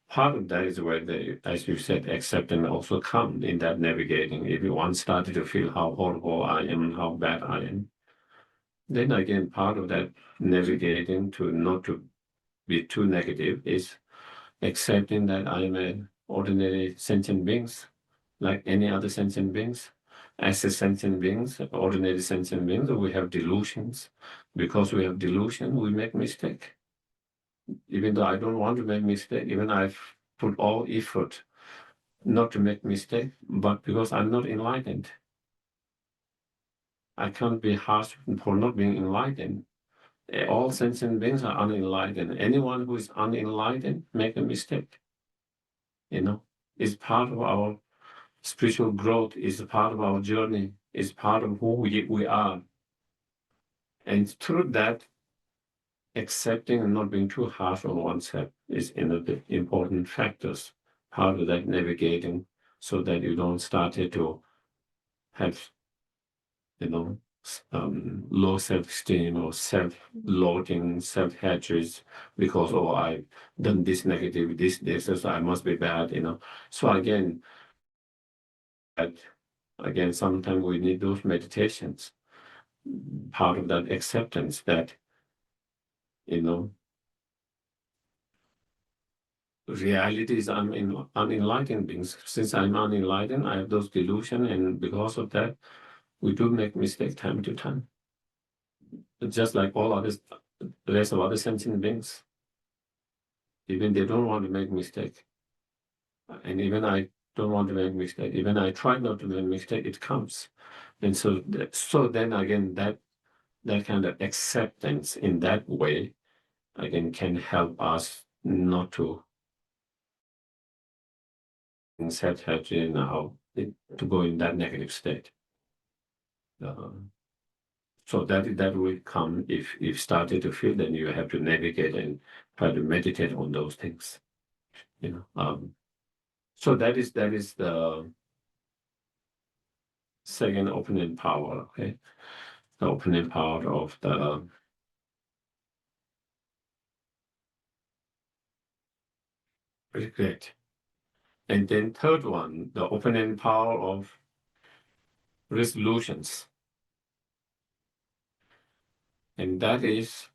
part of that is where the, as you said, acceptance also come in that navigating. If you once started to feel how horrible I am, how bad I am, then again part of that navigating to not to be too negative is accepting that I am an ordinary sentient beings, like any other sentient beings. As a sentient beings, ordinary sentient beings, we have delusions. Because we have delusion, we make mistake. Even though I don't want to make mistake, even I've put all effort not to make mistake, but because I'm not enlightened, I can't be harsh for not being enlightened. All sentient beings are unenlightened. Anyone who is unenlightened make a mistake. You know, it's part of our spiritual growth, is a part of our journey, is part of who we are. And through that, accepting and not being too harsh on oneself is another important factors. Part of that navigating, so that you don't start to have, you know, low self-esteem or self-loathing, self-hatred, because, oh, I've done this negative, this, so I must be bad, you know. So again, sometimes we need those meditations. Part of that acceptance that, you know, reality is I'm unenlightened beings. Since I'm unenlightened, I have those delusions, and because of that, we do make mistakes time to time. Just like all others, the rest of other sentient beings. Even they don't want to make mistake. And even I don't want to make mistake. Even I try not to make mistake, it comes. And so then again, that kind of acceptance in that way, again, can help us not to self-hatred now to go in that negative state. So that will come if started to feel, then you have to navigate and try to meditate on those things. You know, so that is the second opening power. Okay, the opening power of the regret. And then third one, the opening power of resolutions. And that is,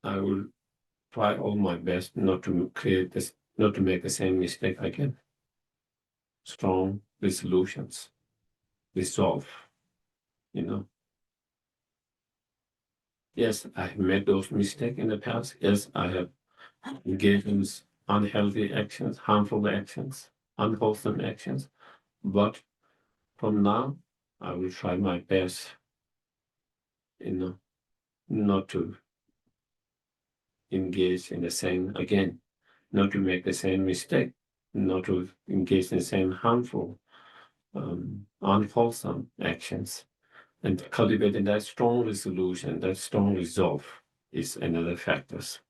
I will try all my best not to create this, not to make the same mistake again. Strong resolutions, resolve, you know. Yes, I have made those mistakes in the past. Yes, I have engaged in unhealthy actions, harmful actions, unwholesome actions. But from now, I will try my best, you know, not to engage in the same again, not to make the same mistake, not to engage in the same harmful, unwholesome actions. And cultivating that strong resolution, that strong resolve is another factors.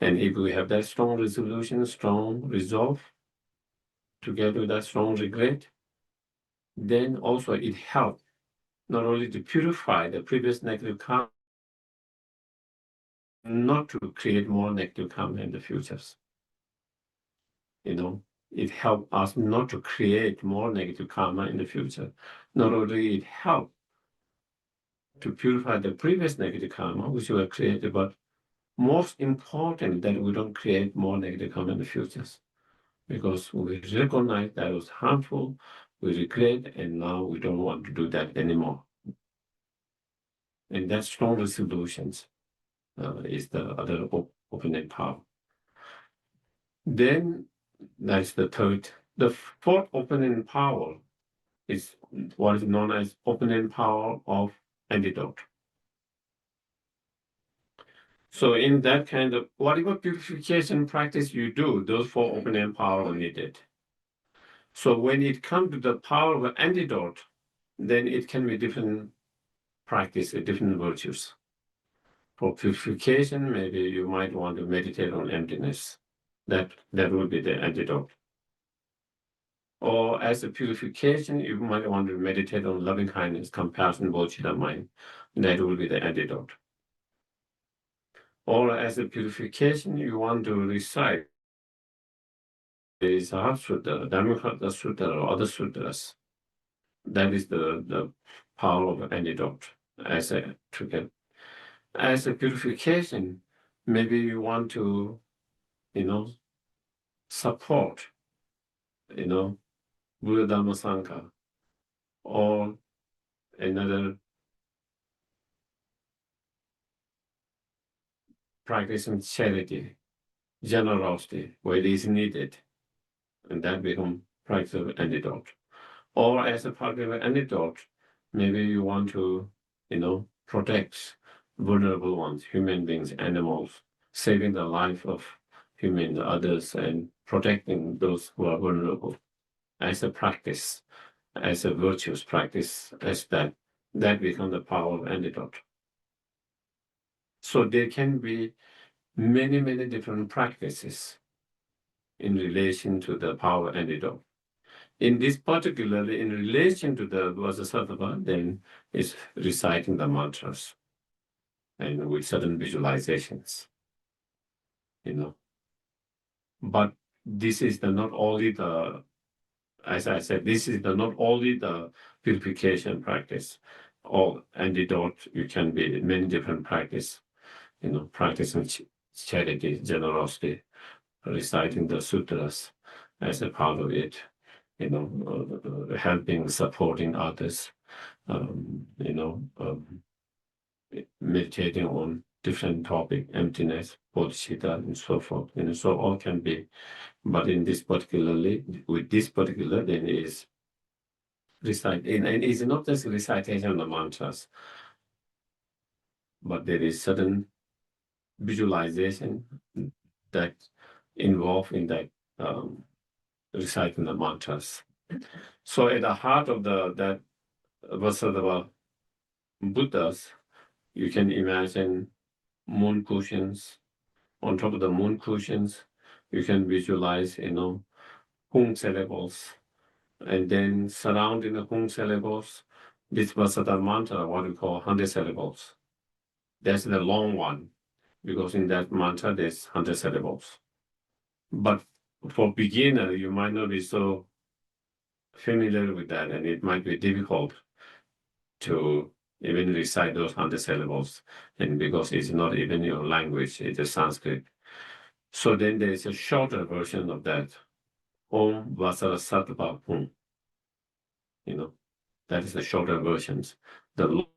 And if we have that strong resolution, strong resolve, together with that strong regret, then also it helps not only to purify the previous negative karma, not to create more negative karma in the futures. It helped us not to create more negative karma in the future. Not only it helped to purify the previous negative karma which were created, but most important that we don't create more negative karma in the futures. Because we recognize that was harmful, we regret, and now we don't want to do that anymore. And that's stronger solutions is the other opening power. Then that's the third. The fourth opening power is what is known as opening power of antidote. So in that kind of whatever purification practice you do, those four opening power are needed. So when it comes to the power of antidote, then it can be different practice, different virtues. For purification, maybe you might want to meditate on emptiness. That will be the antidote. Or as a purification, you might want to meditate on loving kindness, compassion, bodhicitta mind. That will be the antidote. Or as a purification, you want to recite the Sahara Sutta, Dhammacakka Sutta, or other sutras. That is the power of antidote as a trigger. As a purification, maybe you want to, support, Buddha Dhamma Sangha, or another practicing charity, generosity, where it is needed, and that becomes practice of antidote. Or as a part of an antidote, maybe you want to, protect vulnerable ones, human beings, animals, saving the life of humans, others, and protecting those who are vulnerable. As a practice, as a virtuous practice, as that becomes the power of antidote. So there can be many, many different practices in relation to the power of antidote. In this particularly, in relation to the VAJRASATTVA, then is reciting the mantras and with certain visualizations, But this is not only the, as I said, this is not only the purification practice. Or antidote, you can be many different practice, practicing charity, generosity, reciting the sutras as a part of it, helping, supporting others, meditating on different topic, emptiness, bodhicitta, and so forth. So all can be, but in this particularly, with this particular, then is recite, and it's not just recitation of the mantras, but there is certain visualization that involved in that reciting the mantras. So at the heart of that Vasadava Buddhas, you can imagine moon cushions. On top of the moon cushions, you can visualize, Hung syllables. And then surrounding the Hung syllables, this Vasada mantra, what we call 100 syllables. That's the long one, because in that mantra, there's 100 syllables. But for beginner, you might not be so familiar with that, and it might be difficult to even recite those 100 syllables, and because it's not even your language, it's a Sanskrit. So then there is a shorter version of that. Om VAJRASATTVA Hum. That is the shorter versions. The Om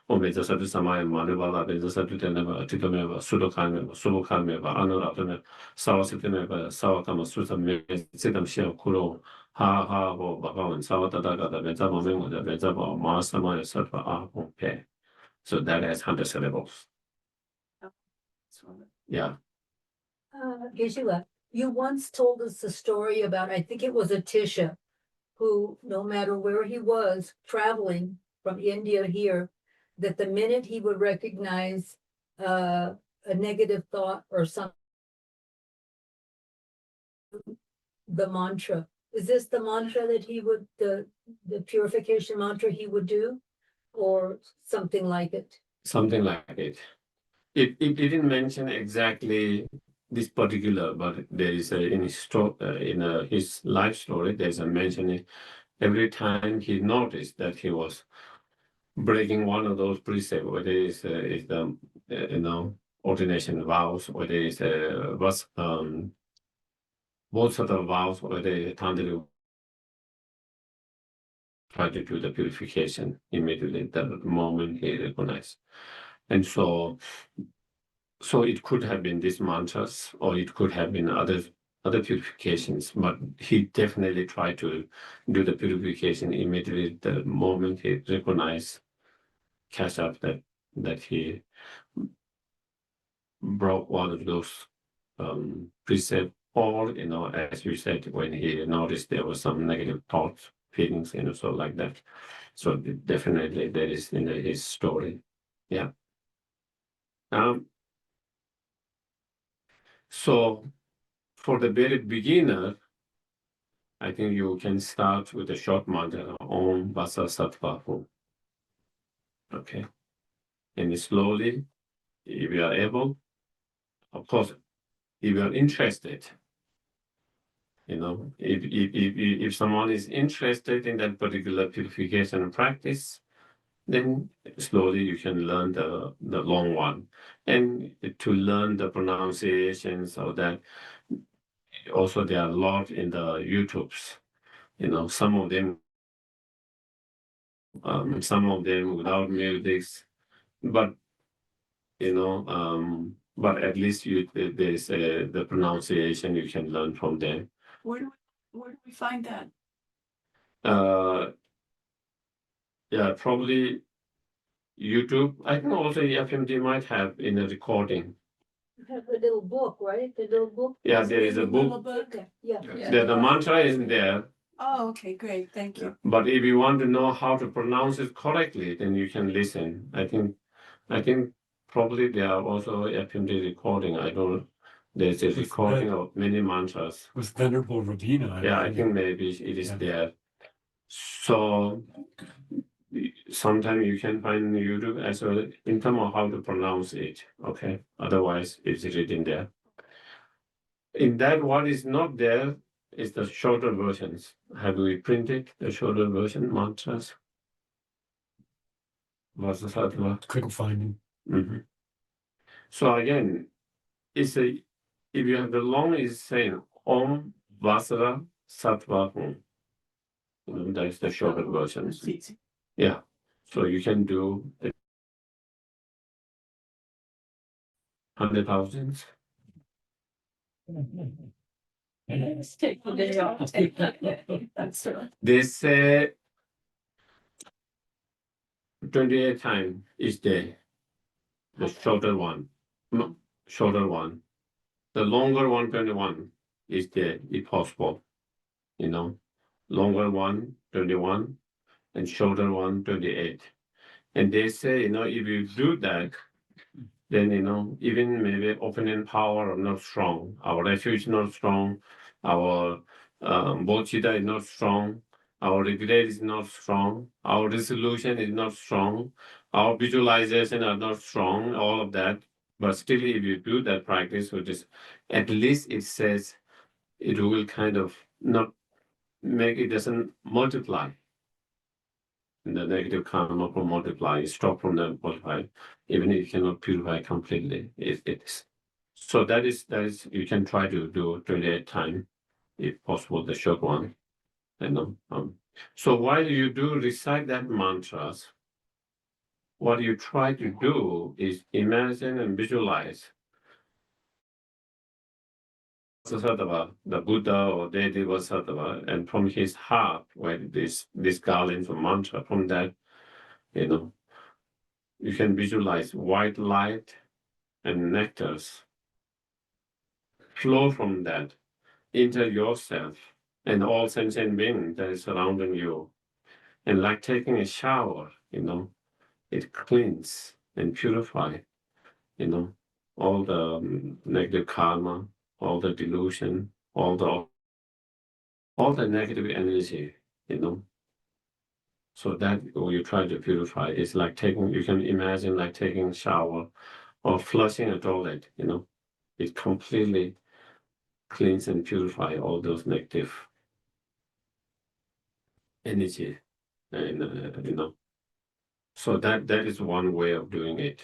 VAJRASATTVA SAMAYA MANUPALAYA BENZA TVENOPATISTHA SUTOSHYO SUDOKAMEVA ANURAKTO SAVASITTHIM SAVAKAMA SUTTAM CHITTAM KURU HA BHAGAVAN TATHAGATA BENZA MAME BENZA MAHA SAMAYA SARVA PE. So that has 100 syllables. Yeah. Geshe-la, you once told us the story about, I think it was Atisha, who, no matter where he was traveling from India here, that the minute he would recognize a negative thought or something, the mantra. Is this the mantra that he would, the purification mantra he would do, or something like it? Something like it. it didn't mention exactly this particular, but there is in his life story, there's a mentioning every time he noticed that he was breaking one of those precepts, whether it's the ordination vows, whether it's both sort of vows, whether it's tantric, try to do the purification immediately the moment he recognized. And so it could have been these mantras, or it could have been other purifications, but he definitely tried to do the purification immediately the moment he recognized, catch up that he broke one of those precepts, or as you said, when he noticed there was some negative thoughts, feelings, so like that. So definitely there is in his story. Yeah. So for the very beginner, I think you can start with a short mantra, Om VAJRASATTVA. Okay. And slowly, if you are able, of course, if you are interested, if someone is interested in that particular purification practice, then slowly you can learn the long one. And to learn the pronunciations of that, also there are a lot in the YouTubes, some of them without music, but but at least there's the pronunciation you can learn from them. Where do we find that? Yeah, probably YouTube. I think also FMD might have in a recording. You have a little book, right? The little book? Yeah, there is a Little book. book? Okay, yeah. The mantra isn't there. Oh, okay, great, thank you. But if you want to know how to pronounce it correctly, then you can listen. I think probably there are also FMD recording. There's a recording of many mantras. With Venerable Ravina. Yeah, I think maybe it is there. So sometimes you can find YouTube as well in terms of how to pronounce it. Okay. Otherwise, it's written there. In that, what is not there is the shorter versions. Have we printed the shorter version mantras? VAJRASATTVA. Couldn't find him. Mhm. So again, if you have the long, is saying Om VAJRASATTVA. That is the shorter version. That's easy. Yeah. So you can do 100,000. Let's take the day off. That's right. They say 28 times each day. The shorter one. Shorter one. The longer one, 21 each day, if possible. Longer one, 21, and shorter one, 28. And they say, if you do that, then, even maybe opening power are not strong. Our refuge is not strong. Our bodhicitta is not strong. Our regret is not strong. Our resolution is not strong. Our visualization are not strong, all of that. But still, if you do that practice, which is, at least it says it will kind of not make it doesn't multiply. And the negative karma will multiply, stop from the multiply, even if you cannot purify completely. It is. So that is you can try to do 28 times, if possible, the short one. So while you do recite that mantras, what you try to do is imagine and visualize the Buddha or deity Vasattva, and from his heart, when this garland of mantra, from that, you can visualize white light and nectars flow from that into yourself and all sentient beings that is surrounding you. And like taking a shower, it cleans and purifies, all the negative karma, all the delusion, all the negative energy, So that when you try to purify, it's like you can imagine like taking a shower or flushing a toilet, it completely cleans and purify all those negative energy, and so that is one way of doing it.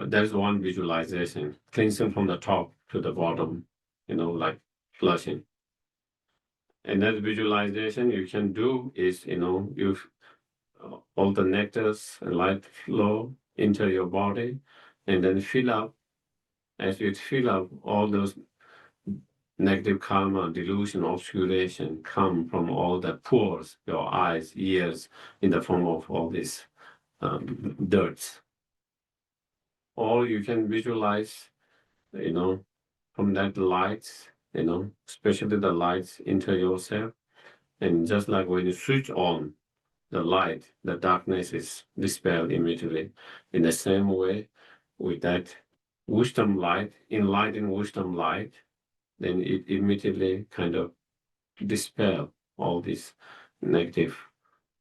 There's one visualization, cleansing from the top to the bottom, like flushing. And that visualization you can do is, you all the nectars and light flow into your body, and then fill up. As you fill up, all those negative karma, delusion, obscuration come from all the pores, your eyes, ears, in the form of all these dirt. Or you can visualize, from that lights, especially the lights into yourself. And just like when you switch on the light, the darkness is dispelled immediately. In the same way, with that wisdom light, enlightened wisdom light, then it immediately kind of dispel all this negative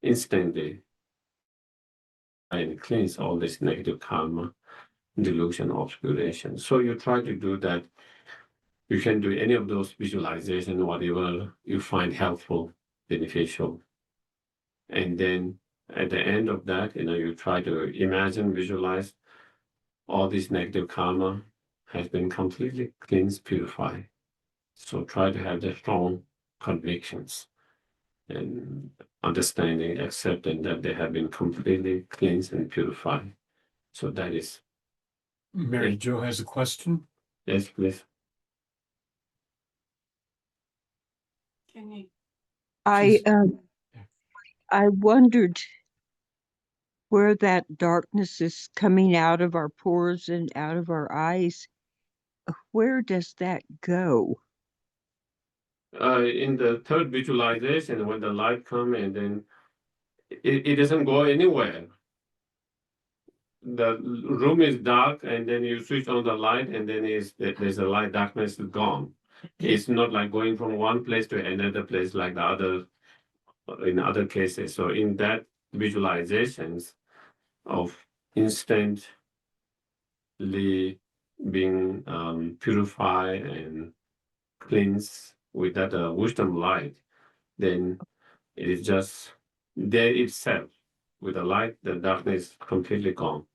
instantly and cleanse all this negative karma, delusion, obscuration. So you try to do that. You can do any of those visualization, whatever you find helpful, beneficial. And then at the end of that, you try to imagine, visualize all this negative karma has been completely cleansed, purified. So try to have the strong convictions and understanding, accepting that they have been completely cleansed and purified. So that is. Mary Jo has a question. Yes, please. Can you? She's- I wondered where that darkness is coming out of our pores and out of our eyes. Where does that go? In the third visualization, when the light comes, and then it doesn't go anywhere. The room is dark, and then you switch on the light, and then there's a light, darkness is gone. It's not like going from one place to another place like the other in other cases. So in that visualizations of instantly being purified and cleansed with that wisdom light, then it is just there itself. With the light, the darkness completely gone.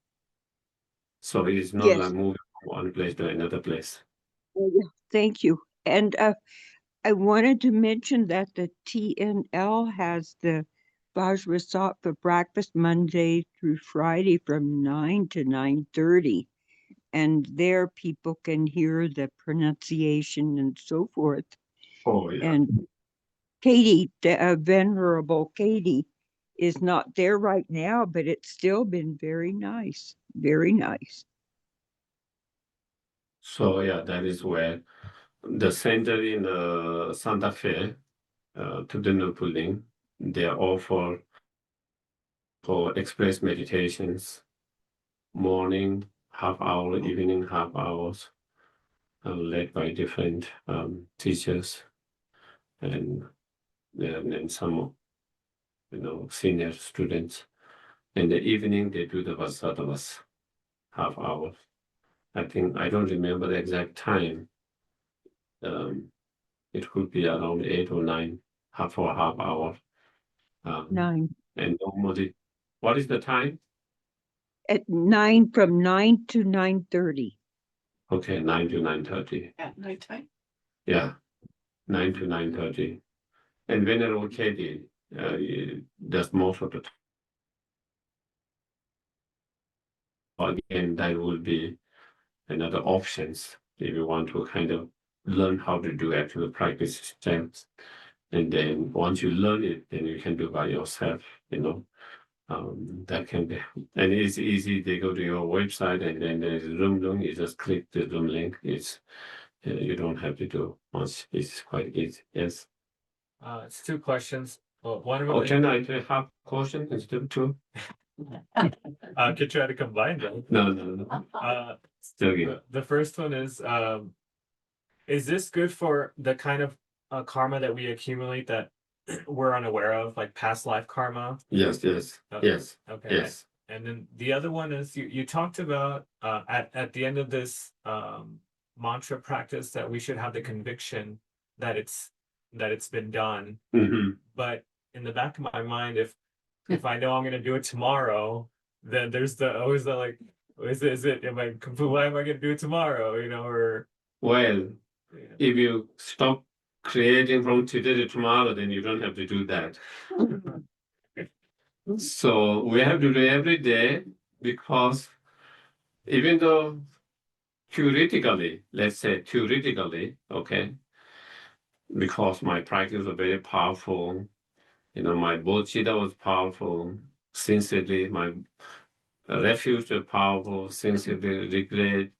So it is not Yes. like moving from one place to another place. Thank you. And I wanted to mention that the TNL has the VAJRASATTVA breakfast Monday through Friday from 9 to 9:30. And there people can hear the pronunciation and so forth. Oh yeah. And Katie, Venerable Katie, is not there right now, but it's still been very nice, very nice. So yeah, that is where the center in the Santa Fe, Tibetan, they are all for express meditations, morning half hour, evening half hours, led by different teachers, and then some senior students. In the evening they do the Vajrasattva half hour. I don't remember the exact time. It could be around 8 or 9, half hour. 9 And normally, what is the time? at 9 from 9 to 9:30. Okay, 9 to 9:30. At nighttime? Yeah, 9 to 9:30. And Venerable Katie does most of the time. Again, that will be another options if you want to kind of learn how to do actual practice steps. And then once you learn it, then you can do by yourself, that can be, and it's easy. They go to your website, and then there's Zoom link. You just click the Zoom link. It's you don't have to do much. It's quite easy. Yes. It's two questions. Well, one of Oh, them. can I have question instead of two? Could try to combine them. No. Still good. The first one is this good for the kind of karma that we accumulate that we're unaware of, like past life karma? Yes. Okay. Yes. And then the other one is you talked about at the end of this mantra practice that we should have the conviction that it's been done. Mhm. But in the back of my mind, if I know I'm gonna do it tomorrow, then there's always the like, is it am I complete? Why am I gonna do it tomorrow? You know, or Well, you know. if you stop creating from today to tomorrow, then you don't have to do that. So we have to do every day, because even though theoretically, let's say theoretically, okay, because my practice was very powerful, my bodhicitta was powerful, sincerely, my refuge was powerful, sincerely, regret,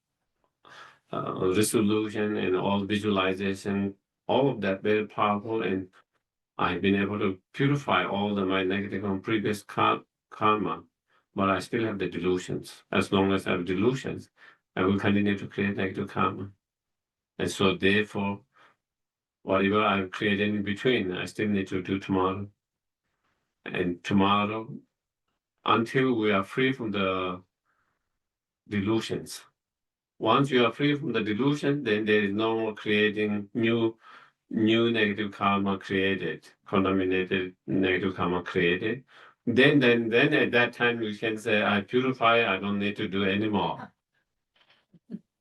resolution, and all visualization, all of that very powerful, and I've been able to purify all my negative and previous karma, but I still have the delusions. As long as I have delusions, I will continue to create negative karma. And so therefore, whatever I've created in between, I still need to do tomorrow. And tomorrow, until we are free from the delusions. Once you are free from the delusion, then there is no more creating new negative karma created, contaminated negative karma created. Then at that time you can say, I purify, I don't need to do anymore.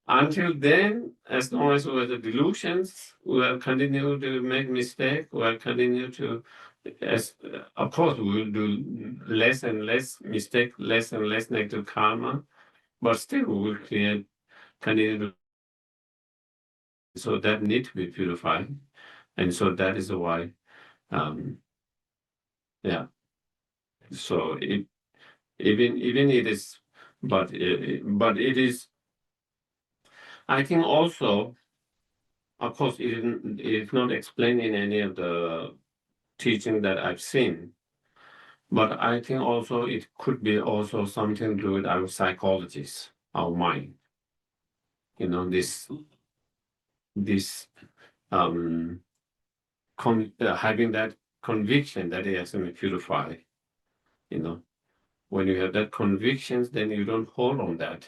Until then, as long as we have the delusions, we will continue to make mistakes, we will continue to, of course, we will do less and less mistake, less and less negative karma, but still we will continue to. So that need to be purified. And so that is why, yeah. So even it is, but it is. I think also, of course, it's not explained in any of the teaching that I've seen, but I think also it could be also something to do with our psychologies, our mind. This having that conviction that it has to be purified. When you have that convictions, then you don't hold on that.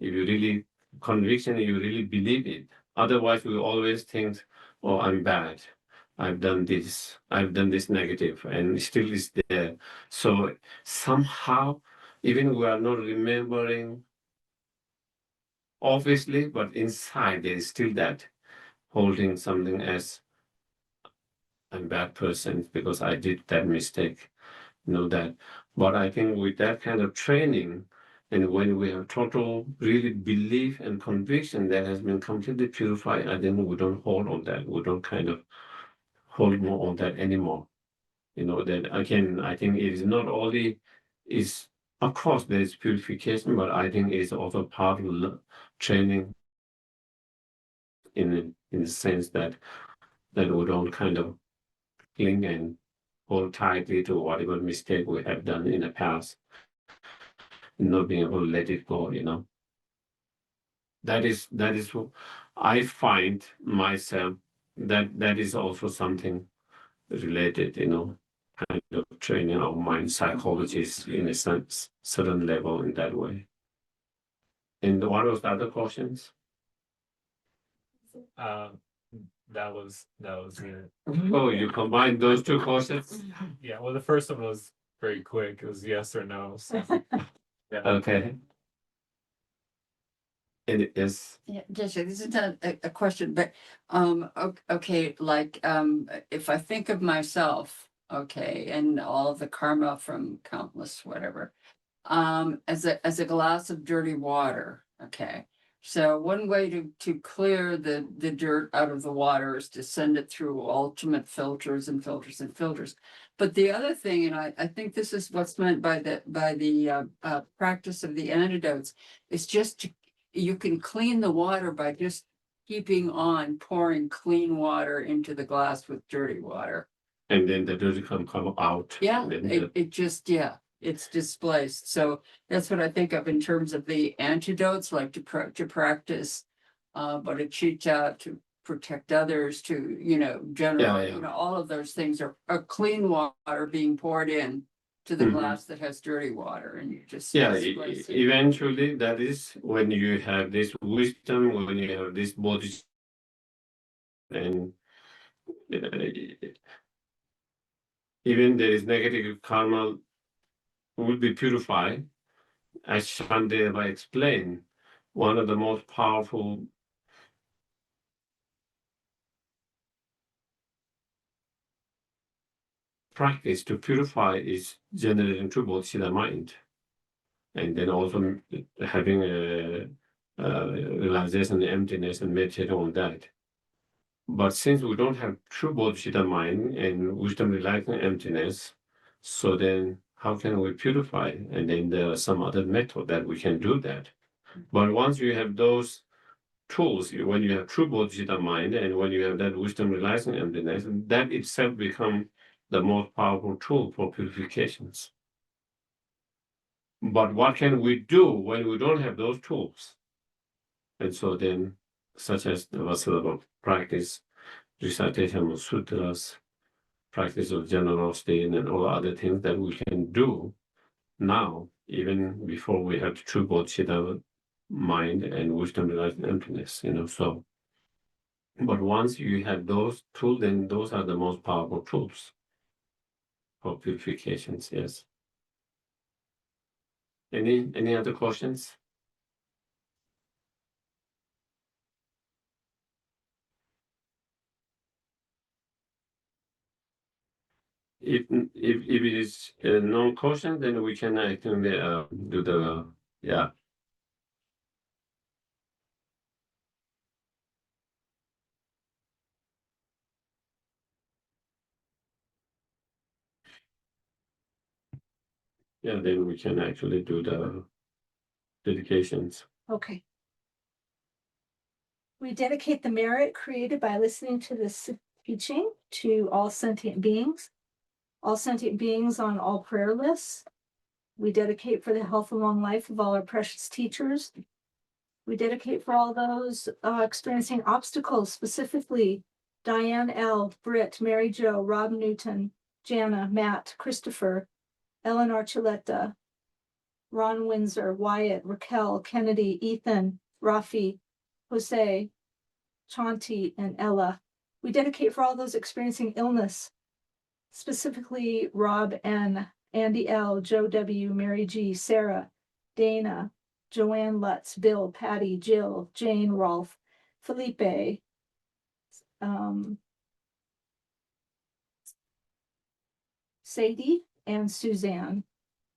If you really conviction, you really believe it. Otherwise, we always think, "Oh, I'm bad. I've done this negative," and still is there. So somehow, even we are not remembering, obviously, but inside there is still that holding something as I'm a bad person because I did that mistake. That. But I think with that kind of training, and when we have total really belief and conviction that has been completely purified, I think we don't hold on that. We don't kind of hold more on that anymore. That again, I think it is not only is, of course, there is purification, but I think it's also part of the training in the sense that we don't kind of cling and hold tightly to whatever mistake we have done in the past, not being able to let it go. That is what I find myself, that is also something related, kind of training our mind psychologists in a sense, certain level in that way. And what was the other questions? That was it. Oh, you combined those two questions? Yeah, well, the first one was very quick. It was yes or no. So, yeah. Okay. And it is. Yeah, Jessica, this is not a question, but okay, like if I think of myself, okay, and all of the karma from countless whatever, as a glass of dirty water, okay. So one way to clear the dirt out of the water is to send it through ultimate filters and filters and filters. But the other thing, and I think this is what's meant by the practice of the antidotes, is just you can clean the water by just keeping on pouring clean water into the glass with dirty water. And then the dirty can come out. Yeah, And it just, it's displaced. So that's what I think of in terms of the antidotes, like to practice bodhicitta, to protect others, to, generally, Yeah. all of those things are clean water being poured in to the Mhm. glass that has dirty water and you just. Yeah, splice it. eventually that is when you have this wisdom, when you have this body, and even there is negative karma will be purified. As Shandeva explained, one of the most powerful practice to purify is generating true bodhisattva mind, and then also having a realization of emptiness and meditate on that. But since we don't have true bodhisattva mind and wisdom realizing emptiness, so then how can we purify? And then there are some other method that we can do that. But once you have those tools, when you have true bodhisattva mind and when you have that wisdom realizing emptiness, that itself become the most powerful tool for purifications. But what can we do when we don't have those tools? And so then, such as the Vasudhava practice, recitation of sutras, practice of generosity, and all other things that we can do now, even before we have true bodhisattva mind and wisdom realizing emptiness, so. But once you have those tools, then those are the most powerful tools for purifications, yes. Any other questions? If it is no question, then we can actually do the yeah. Yeah, then we can actually do the dedications. Okay. We dedicate the merit created by listening to this teaching to all sentient beings on all prayer lists. We dedicate for the health and long life of all our precious teachers. We dedicate for all those experiencing obstacles, specifically Diane L., Britt, Mary Jo, Rob Newton, Jana, Matt, Christopher, Ellen Archuleta, Ron Windsor, Wyatt, Raquel, Kennedy, Ethan, Rafi, Jose, Chanti, and Ella. We dedicate for all those experiencing illness, specifically Rob N., Andy L., Joe W., Mary G., Sarah, Dana, Joanne Lutz, Bill, Patty, Jill, Jane, Rolf, Felipe, Sadie, and Suzanne.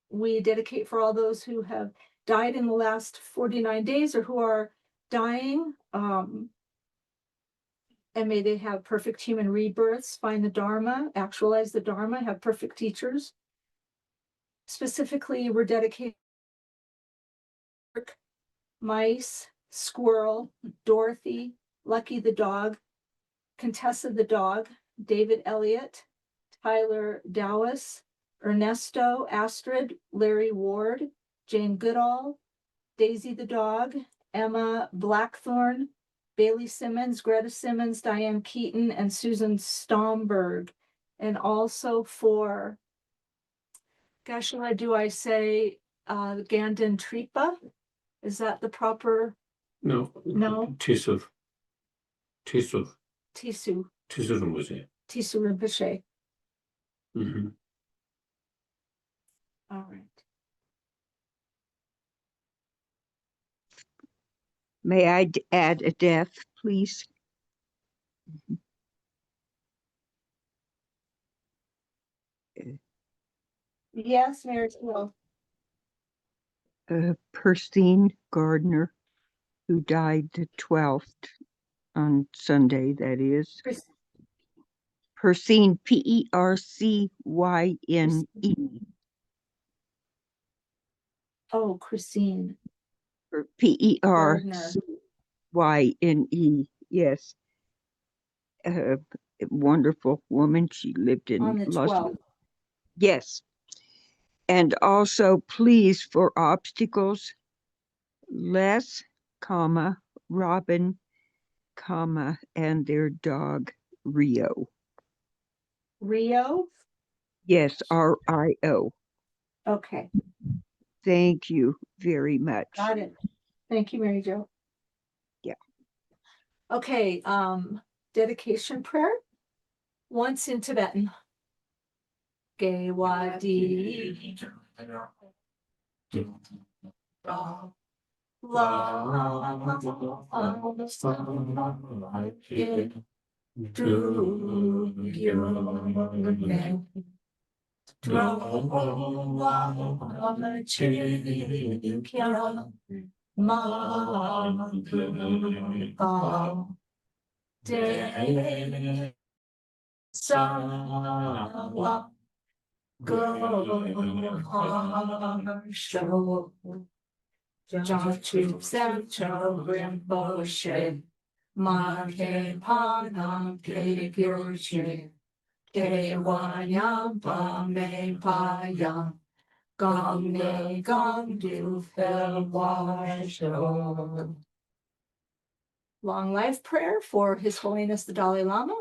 We dedicate for all those who have died in the last 49 days or who are dying, and may they have perfect human rebirths, find the Dharma, actualize the Dharma, have perfect teachers. Specifically, we're dedicating Mice, Squirrel, Dorothy, Lucky the dog, Contessa the dog, David Elliott, Tyler Dowis, Ernesto, Astrid, Larry Ward, Jane Goodall, Daisy the dog, Emma Blackthorn, Bailey Simmons, Greta Simmons, Diane Keaton, and Susan Stomberg. And also for, gosh, do I say Gandin Tripa? Is that the proper? No. No. Tisu. Tisu Rinpoche. Rinpoche. Mm-hmm. All right. May I add a death, please? Yes, Mary. Well, Percine Gardner, who died the 12th on Sunday, that is. Percine, Percyne. oh, Christine. Or Gardner. Percyne, yes. A wonderful woman. She lived in On the Los 12th. Angeles. Yes. And also, please, for obstacles, Les, Robin, and their dog, Rio. Rio? Yes, RIO. Okay, Thank you very much. got it. Thank you, Mary Jo. Yeah. Okay, dedication prayer. Once in Tibetan. Ge wa di Long life prayer for His Holiness the Dalai Lama.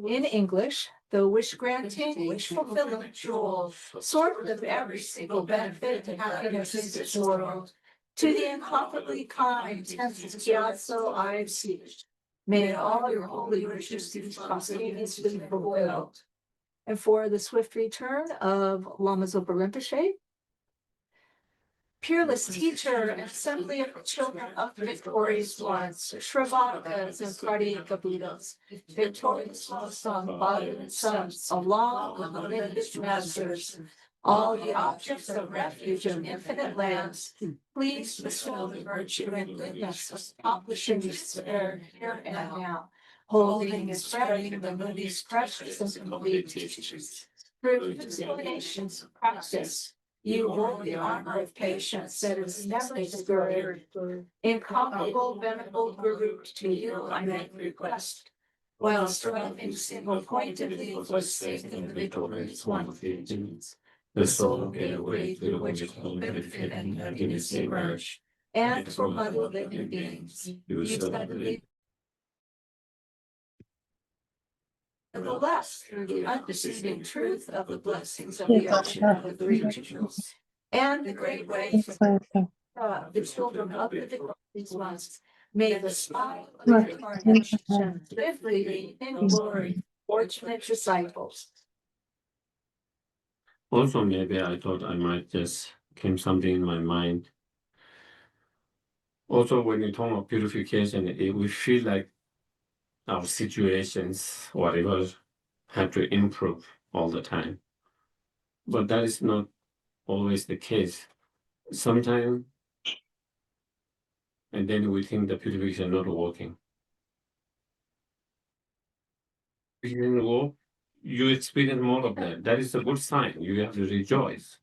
In English, the wish granting, wish fulfilling jewel, source of every single benefit and happiness in this world, to the incomparably kind tenses Gyatso I beseech. May all your holy wishes be spontaneously fulfilled. And for the swift return of Lama Zopa Rinpoche, peerless teacher and assembly of the children of the victorious ones, Shravakas and Pradika Buddhas, victorious son, father and sons, along with the lineage masters, all the objects of refuge of infinite lands, please bestow the virtue and goodness of accomplishing despair here and now, holding and spreading the Buddha's precious and complete teachings. Through explanations of practice, you hold the armor of patience that is never discouraged. Incomparable, venerable Guru, to you I make request, while striving single-pointedly for sake of the victorious one of the agents. The soul gateway through which all benefit and happiness emerge, and for other living beings, you steadily nevertheless, through the undeceiving truth of the blessings of the ocean of the three regions, and the great ways of the children of the victorious ones, may the smile of the incarnation swiftly be in glory, fortunate disciples. Also, maybe I thought I might just came something in my mind. Also, when you talk about purification, we feel like our situations, whatever, have to improve all the time. But that is not always the case. Sometimes, and then we think the purification is not working. You experience more of that. That is a good sign. You have to rejoice.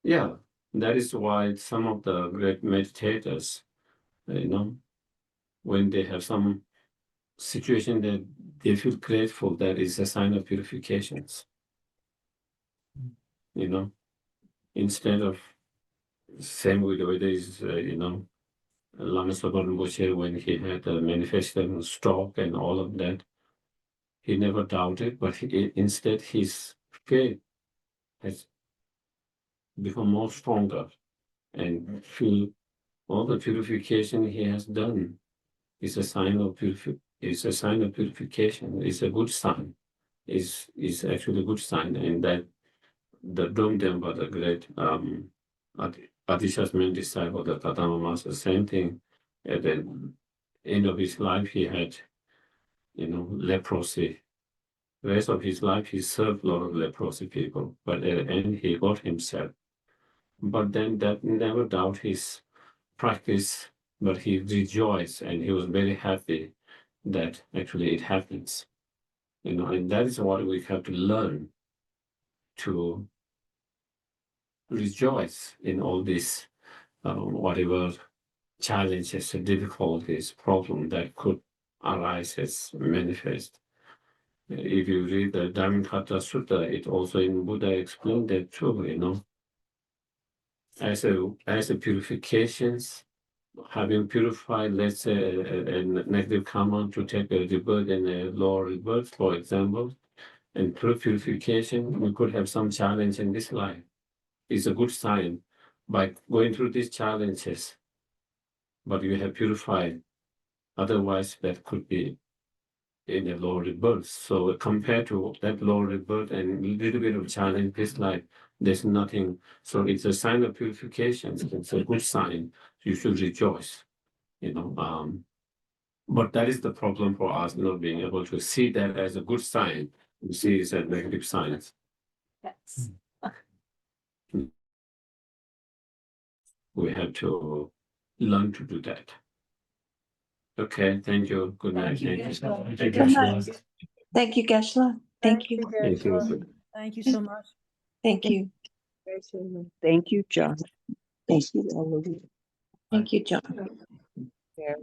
Yeah, that is why some of the great meditators, when they have some situation that they feel grateful, that is a sign of purifications. Instead of same with whether is Lama Zopa Rinpoche, when he had a manifestation stroke and all of that, he never doubted, but instead his faith has become more stronger, and feel all the purification he has done is a sign of purification. It's a good sign. Is actually a good sign, and that the Domdemba, the great Atisha's main disciple, the Tatama Master, same thing. At the end of his life, he had, leprosy. The rest of his life, he served a lot of leprosy people, but at the end, he got himself. But then that never doubt his practice, but he rejoiced and he was very happy that actually it happens. And that is what we have to learn, to rejoice in all these whatever challenges, difficulties, problems that could arise as manifest. If you read the Dhammapada Sutta, it also in Buddha explained that too, as a purifications, having purified, let's say, a negative karma to take a rebirth in a lower rebirth, for example, And through purification, we could have some challenge in this life. It's a good sign by going through these challenges, but you have purified. Otherwise, that could be in a lower rebirth. So compared to that lower rebirth and a little bit of challenge this life, there's nothing. So it's a sign of purification. It's a good sign. You should rejoice. But that is the problem for us, not being able to see that as a good sign. We see it as negative signs. Yes. We have to learn to do that. Okay, thank you. Good night. Thank you. Thank you. Thank Good you. night. Thank you, Geshe-la. Thank you. Thank you. Thank you so much. Thank you. Thank you, John. Thank you. All of you. Thank you, John. Sarah.